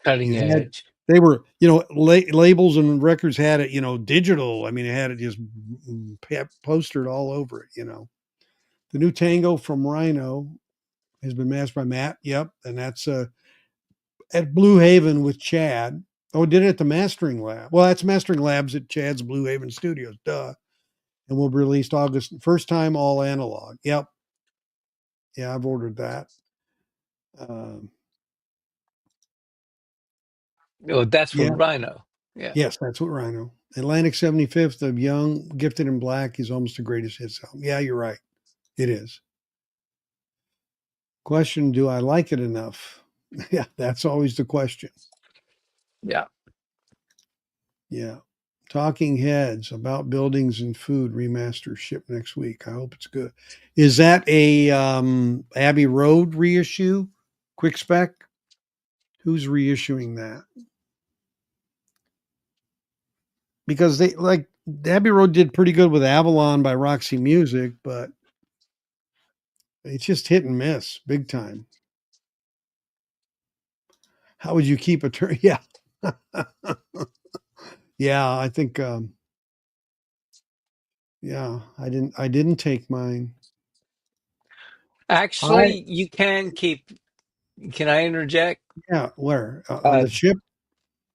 Cutting You had edge. they were, labels and records had it, digital. I mean, it had it just postered all over it. The new Tango from Rhino has been mastered by Matt. Yep, and that's at Blue Haven with Chad. Oh, did it at the Mastering Lab. Well, that's Mastering Labs at Chad's Blue Haven Studios. Duh. And will be released August. First time all analog. Yep. Yeah, I've ordered that. Um, Oh, that's yeah. from Rhino. Yeah. Yes, that's what Rhino. Atlantic 75th of Young, Gifted in Black is almost the greatest hits album. Yeah, you're right. It is. Question: do I like it enough? Yeah, that's always the question. Yeah. Yeah. Talking Heads about buildings and food remaster ship next week. I hope it's good. Is that a Abbey Road reissue? Quick spec? Who's reissuing that? Because they like Abbey Road did pretty good with Avalon by Roxy Music, but it's just hit and miss big time. How would you keep a turn? Yeah. Yeah, I think yeah, I didn't take mine. I Actually, you can keep. Can I interject? Yeah, where? On Uh, the ship?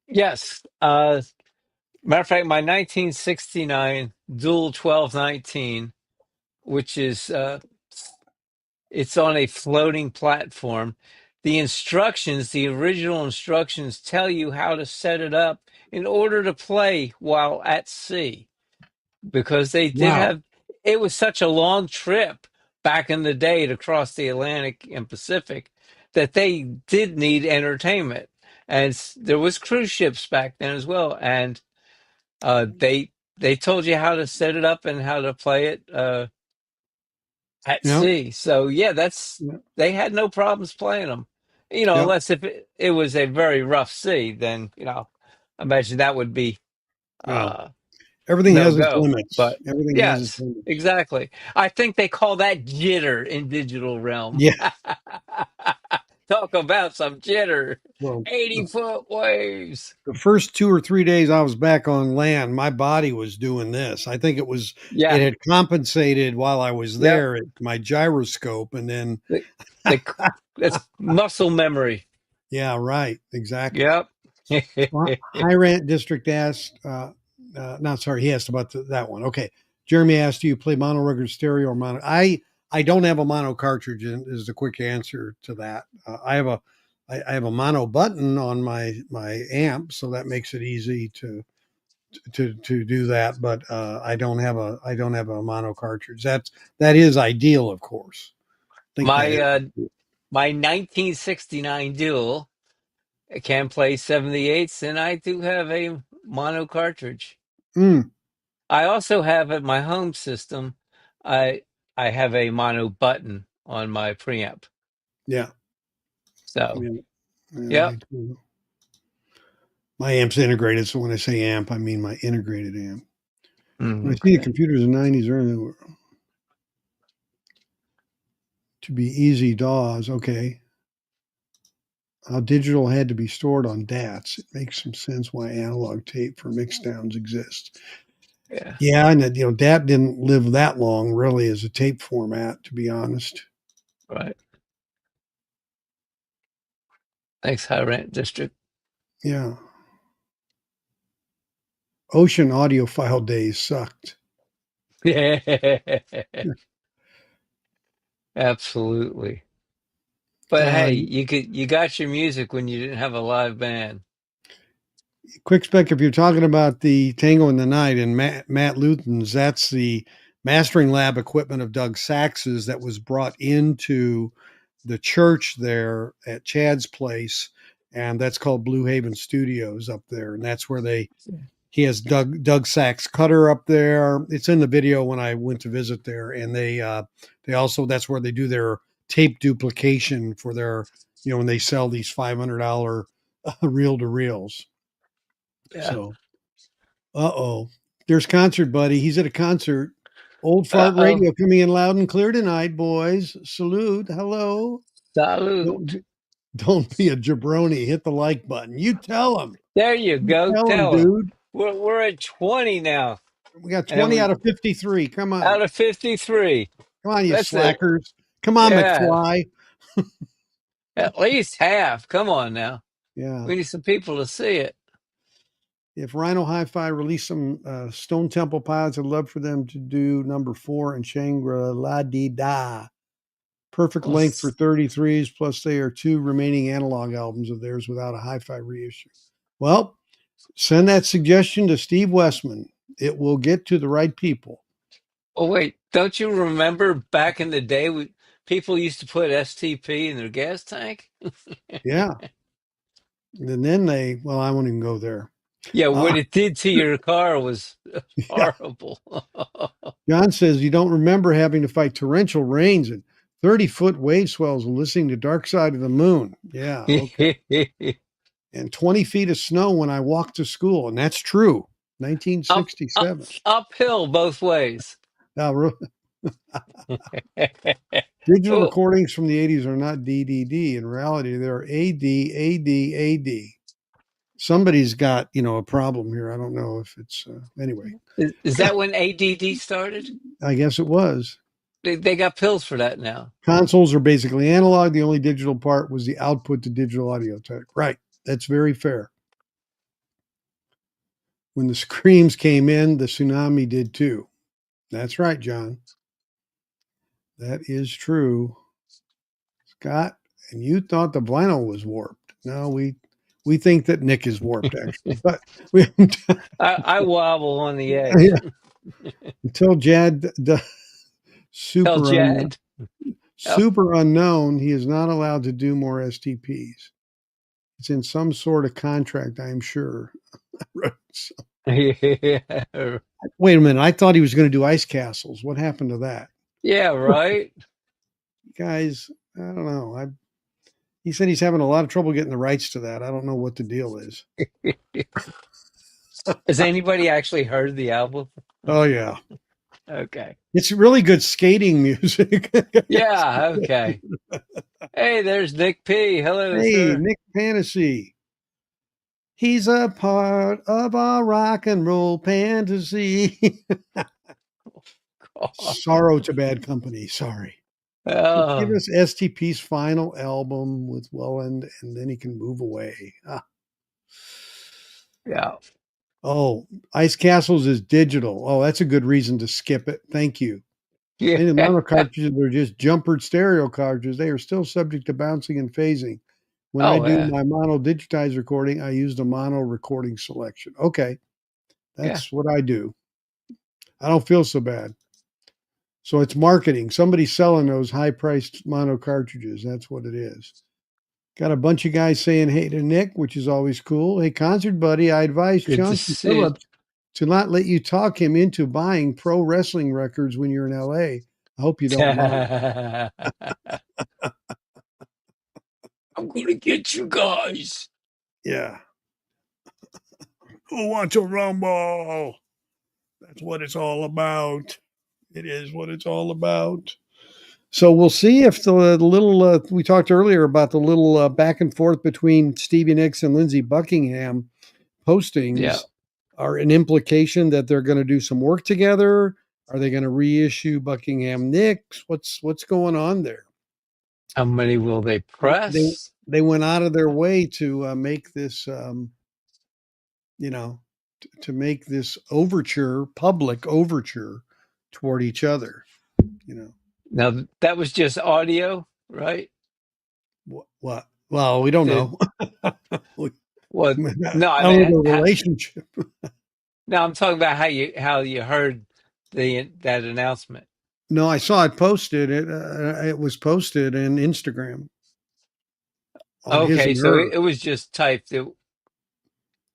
yes. Matter of fact, my 1969 Dual 1219, which is it's on a floating platform. The original instructions tell you how to set it up in order to play while at sea. Because they did Wow. have, it was such a long trip back in the day to cross the Atlantic and Pacific that they did need entertainment. And there was cruise ships back then as well. And they told you how to set it up and how to play it at Yep. sea. So yeah, Yep. they had no problems playing them. Yep. Unless if it was a very rough sea, then imagine that would be Well, uh, everything no has its go. limits. But Everything has its yes, limits. exactly. I think they call that jitter in digital realm. Yeah. Talk about some jitter. Well, 80-foot waves. the first 2 or 3 days I was back on land, my body was doing this. I think it Yeah. had compensated while I was Yep. there at my gyroscope, and then The, the, that's muscle memory. yeah, right, exactly. Yep. High Rant District asked, no, sorry, he asked about that one. Okay. Jeremy asked, do you play mono record stereo or mono? I don't have a mono cartridge, and is the quick answer to that. I have a mono button on my amp, so that makes it easy to do that. But I don't have a mono cartridge. That is ideal, of course. I think that my is. my 1969 duel can play 78s, and I do have a mono cartridge. Mm, I also have at my home system, I I have a mono button on my preamp. yeah, So, yeah, yeah. yep. My amp's integrated, so when I say amp, I mean my integrated amp. When I see the Okay. computers in the 90s early to be easy DAWs, okay. How digital had to be stored on DATs. It makes some sense why analog tape for mixdowns exists. Yeah. Yeah, and DAT didn't live that long really as a tape format, to be honest. Right. Thanks, High Rent District. Yeah. Ocean audiophile days sucked. Yeah. Absolutely. But Uh, hey, you got your music when you didn't have a live band. Quick spec, if you're talking about the Tango in the Night and Matt Luton's, that's the mastering lab equipment of Doug Sax's that was brought into the church there at Chad's place, and that's called Blue Haven Studios up there, and that's where they He has Doug Sachs cutter up there. It's in the video when I went to visit there, and they also, that's where they do their tape duplication for their, when they sell these $500 reel to reels. Yeah. So, there's Concert Buddy. He's at a concert. Old Fart Radio coming in loud and clear tonight, boys. Salute. Hello. Salute. Don't be a jabroni. Hit the like button. You tell him. There you go. Tell him, dude. We're at 20 now. We got 20 out of 53. Come on. Out of 53. Come on, you That's slackers. Come on, Yeah. McFly. At least half. Come on now. Yeah. We need some people to see it. If Rhino Hi-Fi released some Stone Temple Pilots, I'd love for them to do number 4 and Shangri-La-Di-Da. Perfect length for 33s, plus they are 2 remaining analog albums of theirs without a hi-fi reissue. Well, send that suggestion to Steve Westman. It will get to the right people. Oh, wait. Don't you remember back in the day, people used to put STP in their gas tank? Yeah. And then I won't even go there. Yeah, what it did to your car was horrible. John says you don't remember having to fight torrential rains and 30-foot wave swells and listening to Dark Side of the Moon. Yeah, okay. And 20 feet of snow when I walked to school. And that's true. 1967. Uphill both ways. Digital recordings from the 80s are not DDD. In reality, they're AD. Somebody's got, a problem here. I don't know if it's, anyway. Is that when ADD started? I guess it was. They got pills for that now. Consoles are basically analog. The only digital part was the output to digital audio tech. Right. That's very fair. When the screams came in, the tsunami did too. That's right, John. That is true. Scott, and you thought the vinyl was warped. No, we think that Nick is warped, actually. But I wobble on the edge. Yeah. Until Jad super unknown, he is not allowed to do more STPs. It's in some sort of contract, I'm sure. Yeah. Wait a minute. I thought he was going to do ice castles. What happened to that? Yeah, right. Guys, I don't know. He said he's having a lot of trouble getting the rights to that. I don't know what the deal is. Has anybody actually heard the album? Oh, yeah. Okay. It's really good skating music. Yeah, okay. Hey, there's Nick P. Hello, hey, sir. Nick Fantasy. He's a part of our rock and roll fantasy. Sorrow to Bad Company. Sorry. Oh. Give us STP's final album with Welland, and then he can move away. Yeah. Oh, Ice Castles is digital. Oh, that's a good reason to skip it. Thank you. Yeah. And the mono cartridges are just jumpered stereo cartridges. They are still subject to bouncing and phasing. When I do my mono digitized recording, I use the mono recording selection. Okay. That's what I do. I don't feel so bad. So it's marketing. Somebody's selling those high-priced mono cartridges. That's what it is. Got a bunch of guys saying hey to Nick, which is always cool. Hey, Concert Buddy, I advise Chauncey Phillips to not let you talk him into buying pro wrestling records when you're in L.A. I hope you don't mind. I'm going to get you guys. Yeah. Who wants a rumble? That's what it's all about. It is what it's all about. So we'll see if the little, we talked earlier about the little back and forth between Stevie Nicks and Lindsey Buckingham postings are an implication that they're going to do some work together. Are they going to reissue Buckingham Nicks? What's going on there? How many will they press? They went out of their way to make this, to make this overture, public overture toward each other, Now, that was just audio, right? What? Well, we don't know. Well, no, I mean, the relationship. No, I'm talking about how you heard that announcement. No, I saw it posted. It was posted in Instagram. Okay, so it was just typed.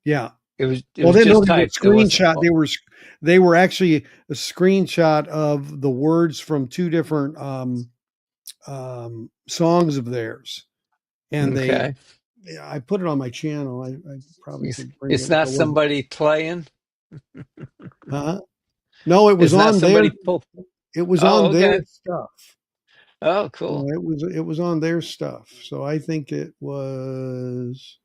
Yeah, It Well, was they know just they were typed. It wasn't. screenshot. They were actually a screenshot of the words from two different songs of theirs, and they. Okay. Yeah, I put it on my channel. I probably could bring It's it if not it wasn't. somebody playing. No, it was It's not on their. somebody pull. It was Oh, on their okay. stuff. Oh, cool. It was on their stuff. So I think it was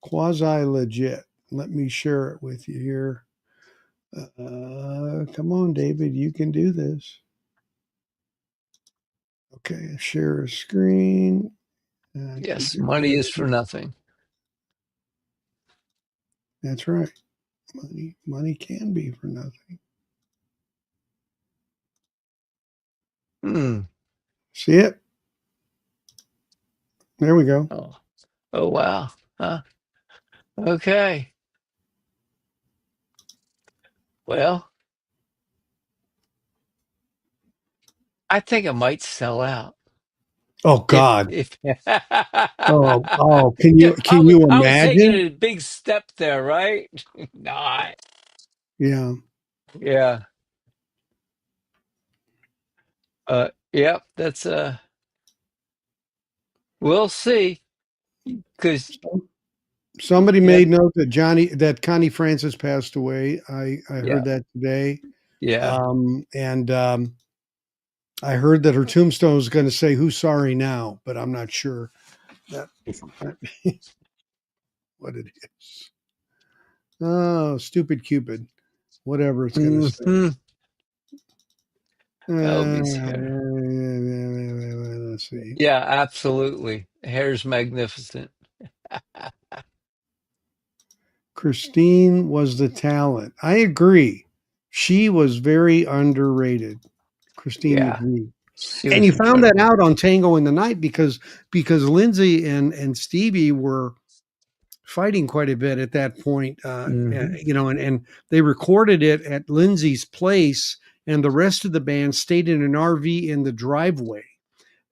quasi legit. Let me share it with you here. Come on, David, you can do this. Okay, share a screen. Keep Yes, it money is for there. nothing. That's right. Money can be for nothing. Hmm. See it? There we go. Oh, oh, wow. Huh? Okay. Well, I think it might sell out. Oh God. If Oh, Yeah, can you I was taking imagine? a big step there, right? Not. Yeah. Yeah. Yep. That's we'll see. Because Somebody yeah, made note that Connie Francis passed away. I yeah, heard that today. yeah. And I heard that her tombstone was going to say "Who's sorry now," but I'm not sure that what it is. Oh, stupid Cupid. Whatever it's going to say. Hmm. Elby's hair. Let's see. Yeah, absolutely. Hair's magnificent. Christine was the talent. I agree. She was very underrated. Christine Yeah, McVie. she And was you found that incredible. out on Tango in the Night because Lindsay and Stevie were fighting quite a bit at that point, Hmm. and they recorded it at Lindsay's place, and the rest of the band stayed in an RV in the driveway.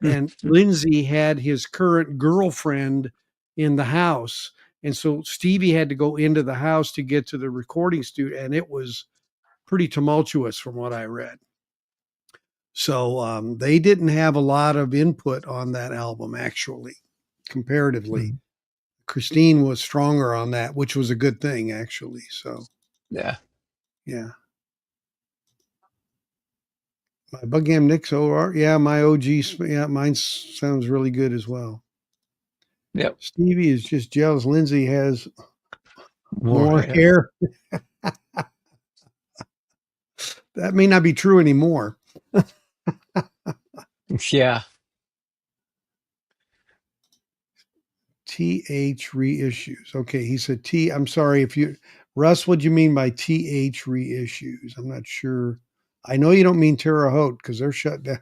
And Lindsay had his current girlfriend in the house, and so Stevie had to go into the house to get to the recording studio, and it was pretty tumultuous from what I read. So they didn't have a lot of input on that album, actually, comparatively. Christine was stronger on that, which was a good thing, actually. So, Yeah. yeah. My Buckingham Nicks OR. Yeah, my OG. Yeah, mine sounds really good as well. Yep. Stevie is just jealous. Lindsay has More more hair. hair. That may not be true anymore. Yeah. TH reissues. Okay, he said T. I'm sorry if you, Russ. What do you mean by TH reissues? I'm not sure. I know you don't mean Terre Haute because they're shut down.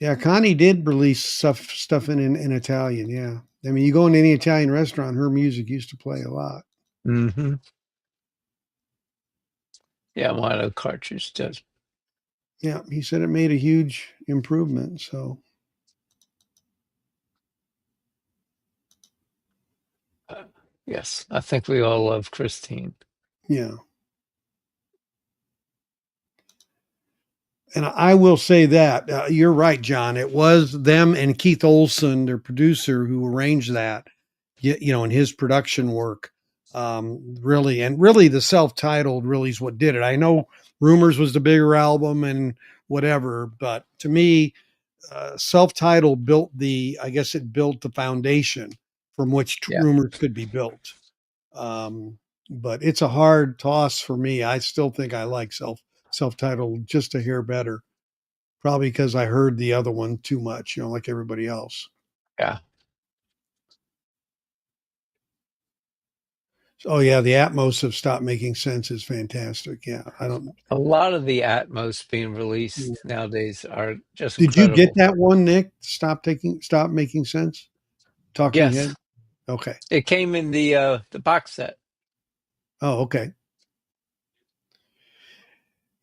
Yeah, Connie did release stuff in Italian. Yeah, I mean, you go into any Italian restaurant, her music used to play a lot. Hmm. Yeah, mono cartridge does. Yeah, he said it made a huge improvement. So Yes, I think we all love Christine. yeah, and I will say that you're right, John. It was them and Keith Olson, their producer, who arranged that. In his production work, really the self-titled really is what did it. I know Rumors was the bigger album and whatever, but to me, self-titled I guess it built the foundation from which Yeah. Rumors could be built. But it's a hard toss for me. I still think I like self-titled just a hair better, probably because I heard the other one too much, like everybody else. Yeah. Oh yeah, the Atmos have stopped making sense is fantastic. Yeah, I don't. A lot of the Atmos being released nowadays are just Did you get incredible. that one, Nick? Stop making sense. Talking Yes, Head. Okay. it came in the box set. Oh, okay.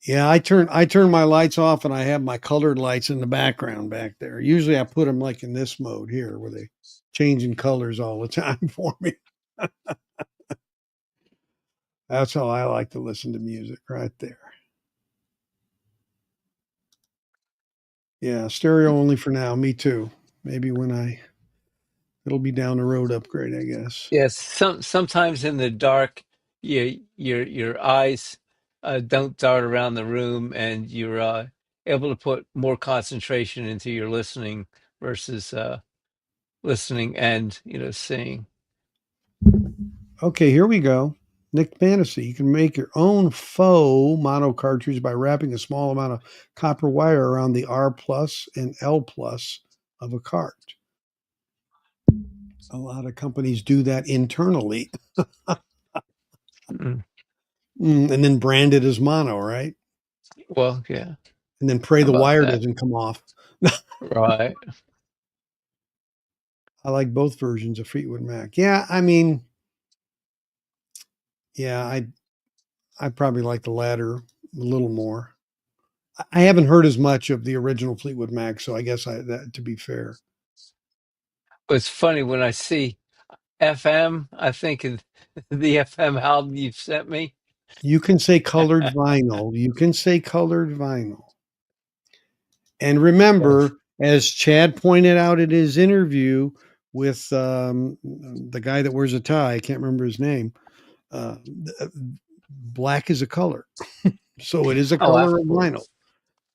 Yeah, I turn my lights off and I have my colored lights in the background back there. Usually I put them like in this mode here where they changing colors all the time for me. That's how I like to listen to music right there. Yeah, stereo only for now. Me too. Maybe it'll be down the road upgrade, I guess. Yes, sometimes in the dark, your eyes don't dart around the room, and you're able to put more concentration into your listening versus listening and seeing. Okay, here we go. Nick Fantasy. You can make your own faux mono cartridge by wrapping a small amount of copper wire around the R plus and L plus of a cart. A lot of companies do that internally. Mm. And then brand it as mono, right? Well, yeah. And then pray How the about wire that? doesn't come off. Right. I like both versions of Fleetwood Mac. Yeah, I mean, yeah, I probably like the latter a little more. I haven't heard as much of the original Fleetwood Mac, so I guess that to be fair. It's funny when I see FM, I think of the FM album you've sent me. You can say colored vinyl. You can say colored vinyl. And Yes. remember, as Chad pointed out in his interview with the guy that wears a tie, I can't remember his name. Uh, Black is a color, so it is a Oh, color of vinyl absolutely.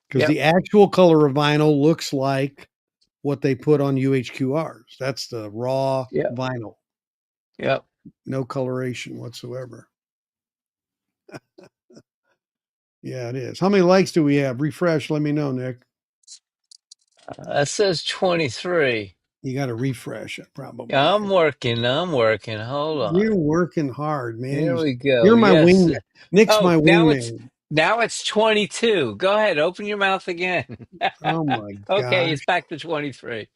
because Yep. the actual color of vinyl looks like what they put on UHQRs. That's the raw Yep. vinyl, Yep. no coloration whatsoever. Yeah, it is. How many likes do we have? Refresh. Let me know, Nick. That says 23. You got to refresh it, probably. Yeah, I'm working. I'm working. Hold You're on. working hard, man. Here we go. You're my Yes. wingman. Nick's Oh, my now it's wingman. 22. Go ahead, open your mouth again. Oh my Okay, it's gosh. back to 23.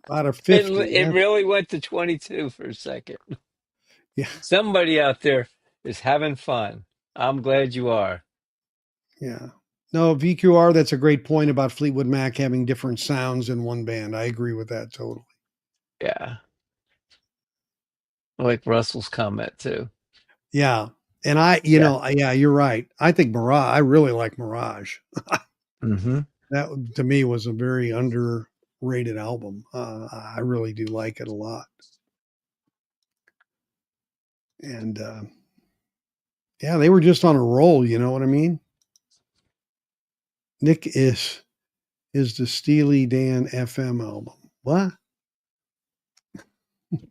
Out of It 50. it really went to 22 for a second. Yeah. Somebody out there is having fun. I'm glad you are. Yeah. No, VQR, that's a great point about Fleetwood Mac having different sounds in one band. I agree with that totally. Yeah. I like Russell's comment too. Yeah. And Yeah. yeah, you're right. I think Mirage, I really like Mirage. Mm-hmm. That to me was a very underrated album. I really do like it a lot. And yeah, they were just on a roll, you know what I mean? Nick is the Steely Dan FM album. What?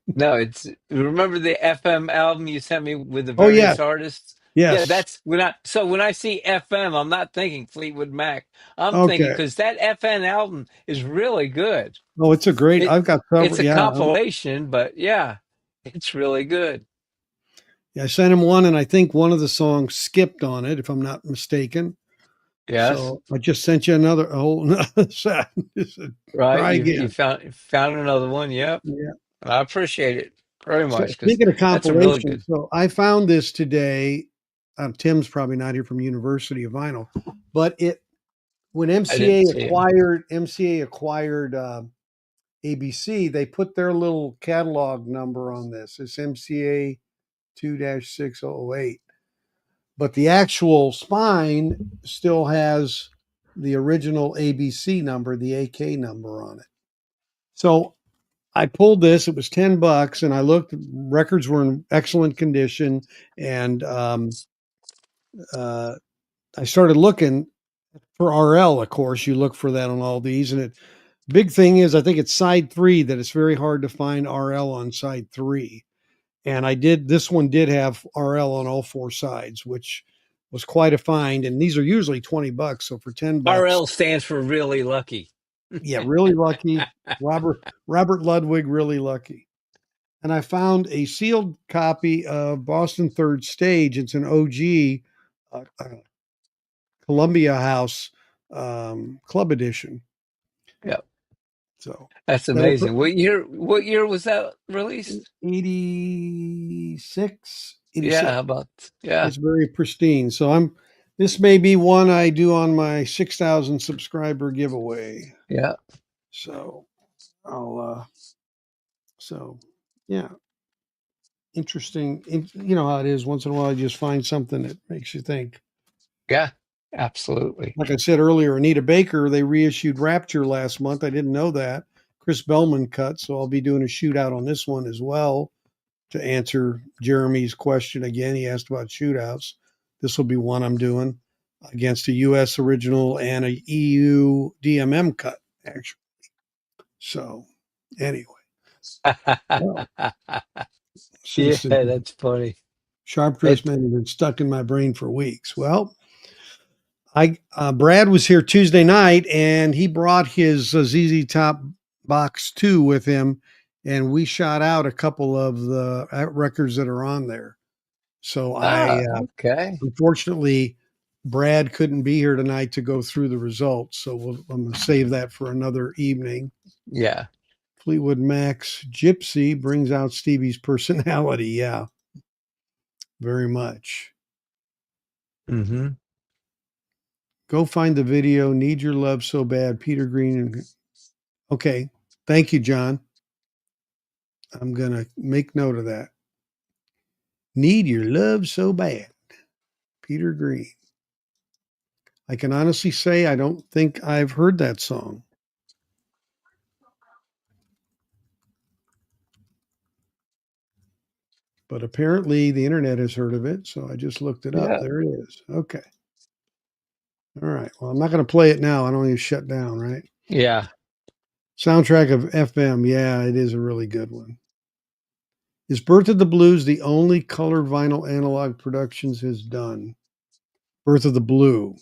No, it's remember the FM album you sent me with the Oh yeah, various artists? Yeah, yes. that's when I see FM, I'm not thinking Fleetwood Mac. I'm thinking Okay. because that FN album is really good. Oh, it's a great. It I've got it's several. a Yeah, compilation, but yeah, it's really good. yeah. I sent him one, and I think one of the songs skipped on it, if I'm not mistaken. Yes, So I just sent you a whole another set. Just said, right. try You again. found another one. Yep, Yeah. I appreciate it very So much because speaking of that's a really compilation, good. so I found this today. Tim's probably not here from University of Vinyl, but when I didn't MCA see him. acquired ABC, they put their little catalog number on this. It's MCA 2-6008. But the actual spine still has the original ABC number, the AK number on it. So I pulled this, it was $10, and I looked, records were in excellent condition. And uh, I started looking for RL, of course. You look for that on all these. And big thing is, I think it's side 3 that it's very hard to find RL on side 3. And this one did have RL on all 4 sides, which was quite a find. And these are usually $20. So for $10, RL stands for really lucky. yeah, really lucky. Robert Ludwig, really lucky. And I found a sealed copy of Boston Third Stage. It's an OG Columbia House Club Edition. Yep, So that's that'll amazing. What year was that released? 86, Yeah, 86. how about yeah. It's very pristine. So This may be one I do on my 6,000 subscriber giveaway. Yeah. So I'll, so yeah, interesting. You know how it is. Once in a while, you just find something that makes you think. Yeah. Absolutely. Like I said earlier, Anita Baker, they reissued Rapture last month. I didn't know that. Chris Bellman cut, so I'll be doing a shootout on this one as well to answer Jeremy's question again. He asked about shootouts. This will be one I'm doing against a US original and a EU DMM cut, actually. So, anyway, well, Yeah, since the that's funny. Sharp Dressed It Man has been stuck in my brain for weeks. Well, Brad was here Tuesday night, and he brought his ZZ Top Box 2 with him, and we shot out a couple of the records that are on there. So okay. unfortunately, Brad couldn't be here tonight to go through the results, so I'm going to save that for another evening. Yeah. Fleetwood Mac's Gypsy brings out Stevie's personality. Yeah, very much. Mm-hmm. Go find the video. Need Your Love So Bad. Peter Green. Okay. Thank you, John. I'm going to make note of that. Need Your Love So Bad. Peter Green. I can honestly say I don't think I've heard that song. But apparently the internet has heard of it, so I just looked it up. Yeah. There it is. Okay. All right. Well, I'm not going to play it now. I don't need to shut down, right? Yeah. Soundtrack of FM. Yeah, it is a really good one. Is Birth of the Blues the only color vinyl analog Productions has done? Birth of the Blue.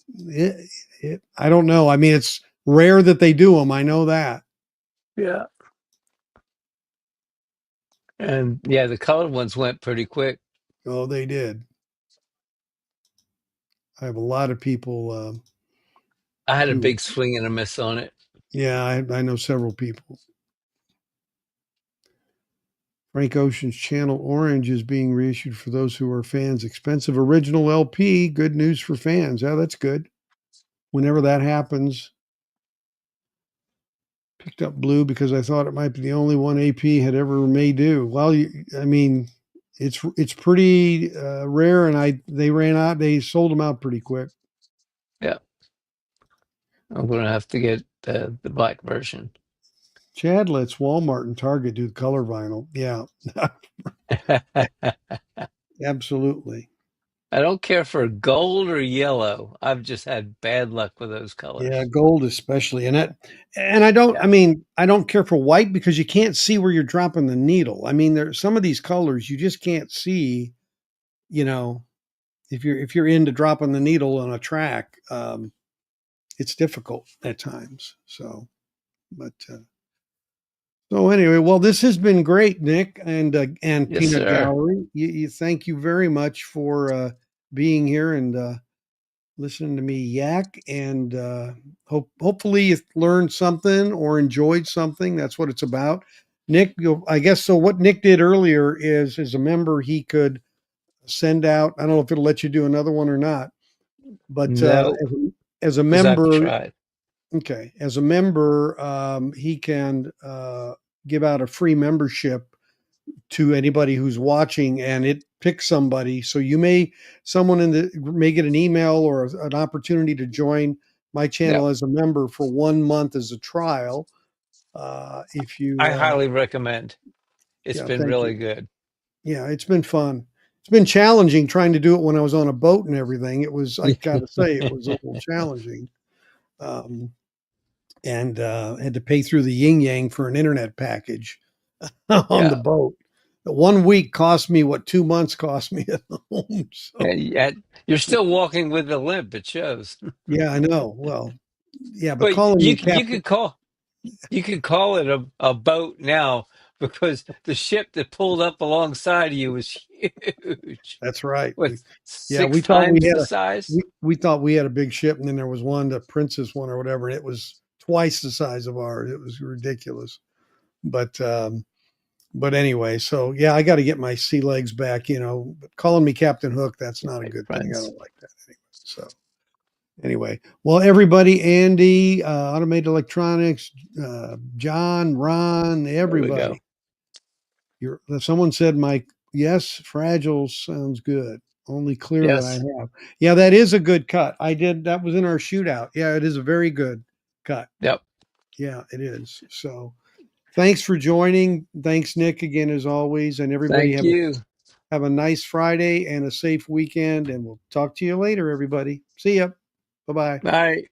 I don't know. I mean, it's rare that they do them. I know that. Yeah. And yeah, the colored ones went pretty quick. Oh, they did. I have a lot of people I had a who, big swing and a miss on it. yeah, I know several people. Frank Ocean's Channel Orange is being reissued for those who are fans. Expensive original LP. Good news for fans. Yeah, that's good. Whenever that happens, picked up Blue because I thought it might be the only one AP had ever may do. Well, I mean, it's pretty rare, and they ran out. They sold them out pretty quick. Yeah. I'm gonna have to get the black version. Chad lets Walmart and Target do color vinyl. Yeah, absolutely. I don't care for gold or yellow. I've just had bad luck with those Yeah, colors. gold especially, and I don't. I Yeah. mean, I don't care for white because you can't see where you're dropping the needle. I mean, there's some of these colors you just can't see. You know, if you're into dropping the needle on a track, it's difficult at times. So, but so anyway, well, this has been great, Nick and Yes, Peanut sir. Gallery. You thank you very much for being here and listening to me yak, and hopefully you learned something or enjoyed something. That's what it's about. Nick, I guess so. What Nick did earlier is, as a member, he could send out. I don't know if it'll let you do another one or not, but No, as a because I've member, tried. okay, as a member, he can give out a free membership to anybody who's watching, and it picks somebody. So someone may get an email or an opportunity to join my Yeah. channel as a member for 1 month as a trial. If I you, highly recommend. It's yeah, been thank you. really good. Yeah, it's been fun. It's been challenging trying to do it when I was on a boat and everything. I got to say, it was a little challenging. Um, and had to pay through the yin yang for an internet package on the Yeah. boat. 1 week cost me what 2 months cost me at home. So You're still walking with a limp. It shows. yeah, I know. Well, yeah, but But calling me you Captain, could call it a boat now because the ship that pulled up alongside of you was huge. that's right. With Yeah, six times the size. we thought we had a big ship, and then there was one, the Princess one or whatever, and it was twice the size of ours. It was ridiculous. But but anyway, so yeah, I got to get my sea legs back. But calling me Captain Hook, that's not a Right, good thing. I friends. don't like that anyway. So. Anyway, well, everybody, Andy, Automated Electronics, John, Ron, There we go. everybody. Someone said, Mike, yes, Fragile sounds good. Only clear that I Yes. have. Yeah, that is a good cut. That was in our shootout. Yeah, it is a very good cut. Yep. Yeah, it is. So thanks for joining. Thanks, Nick, again, as always. And everybody Thank you. have a nice Friday and a safe weekend. And we'll talk to you later, everybody. See ya. Bye-bye. Bye.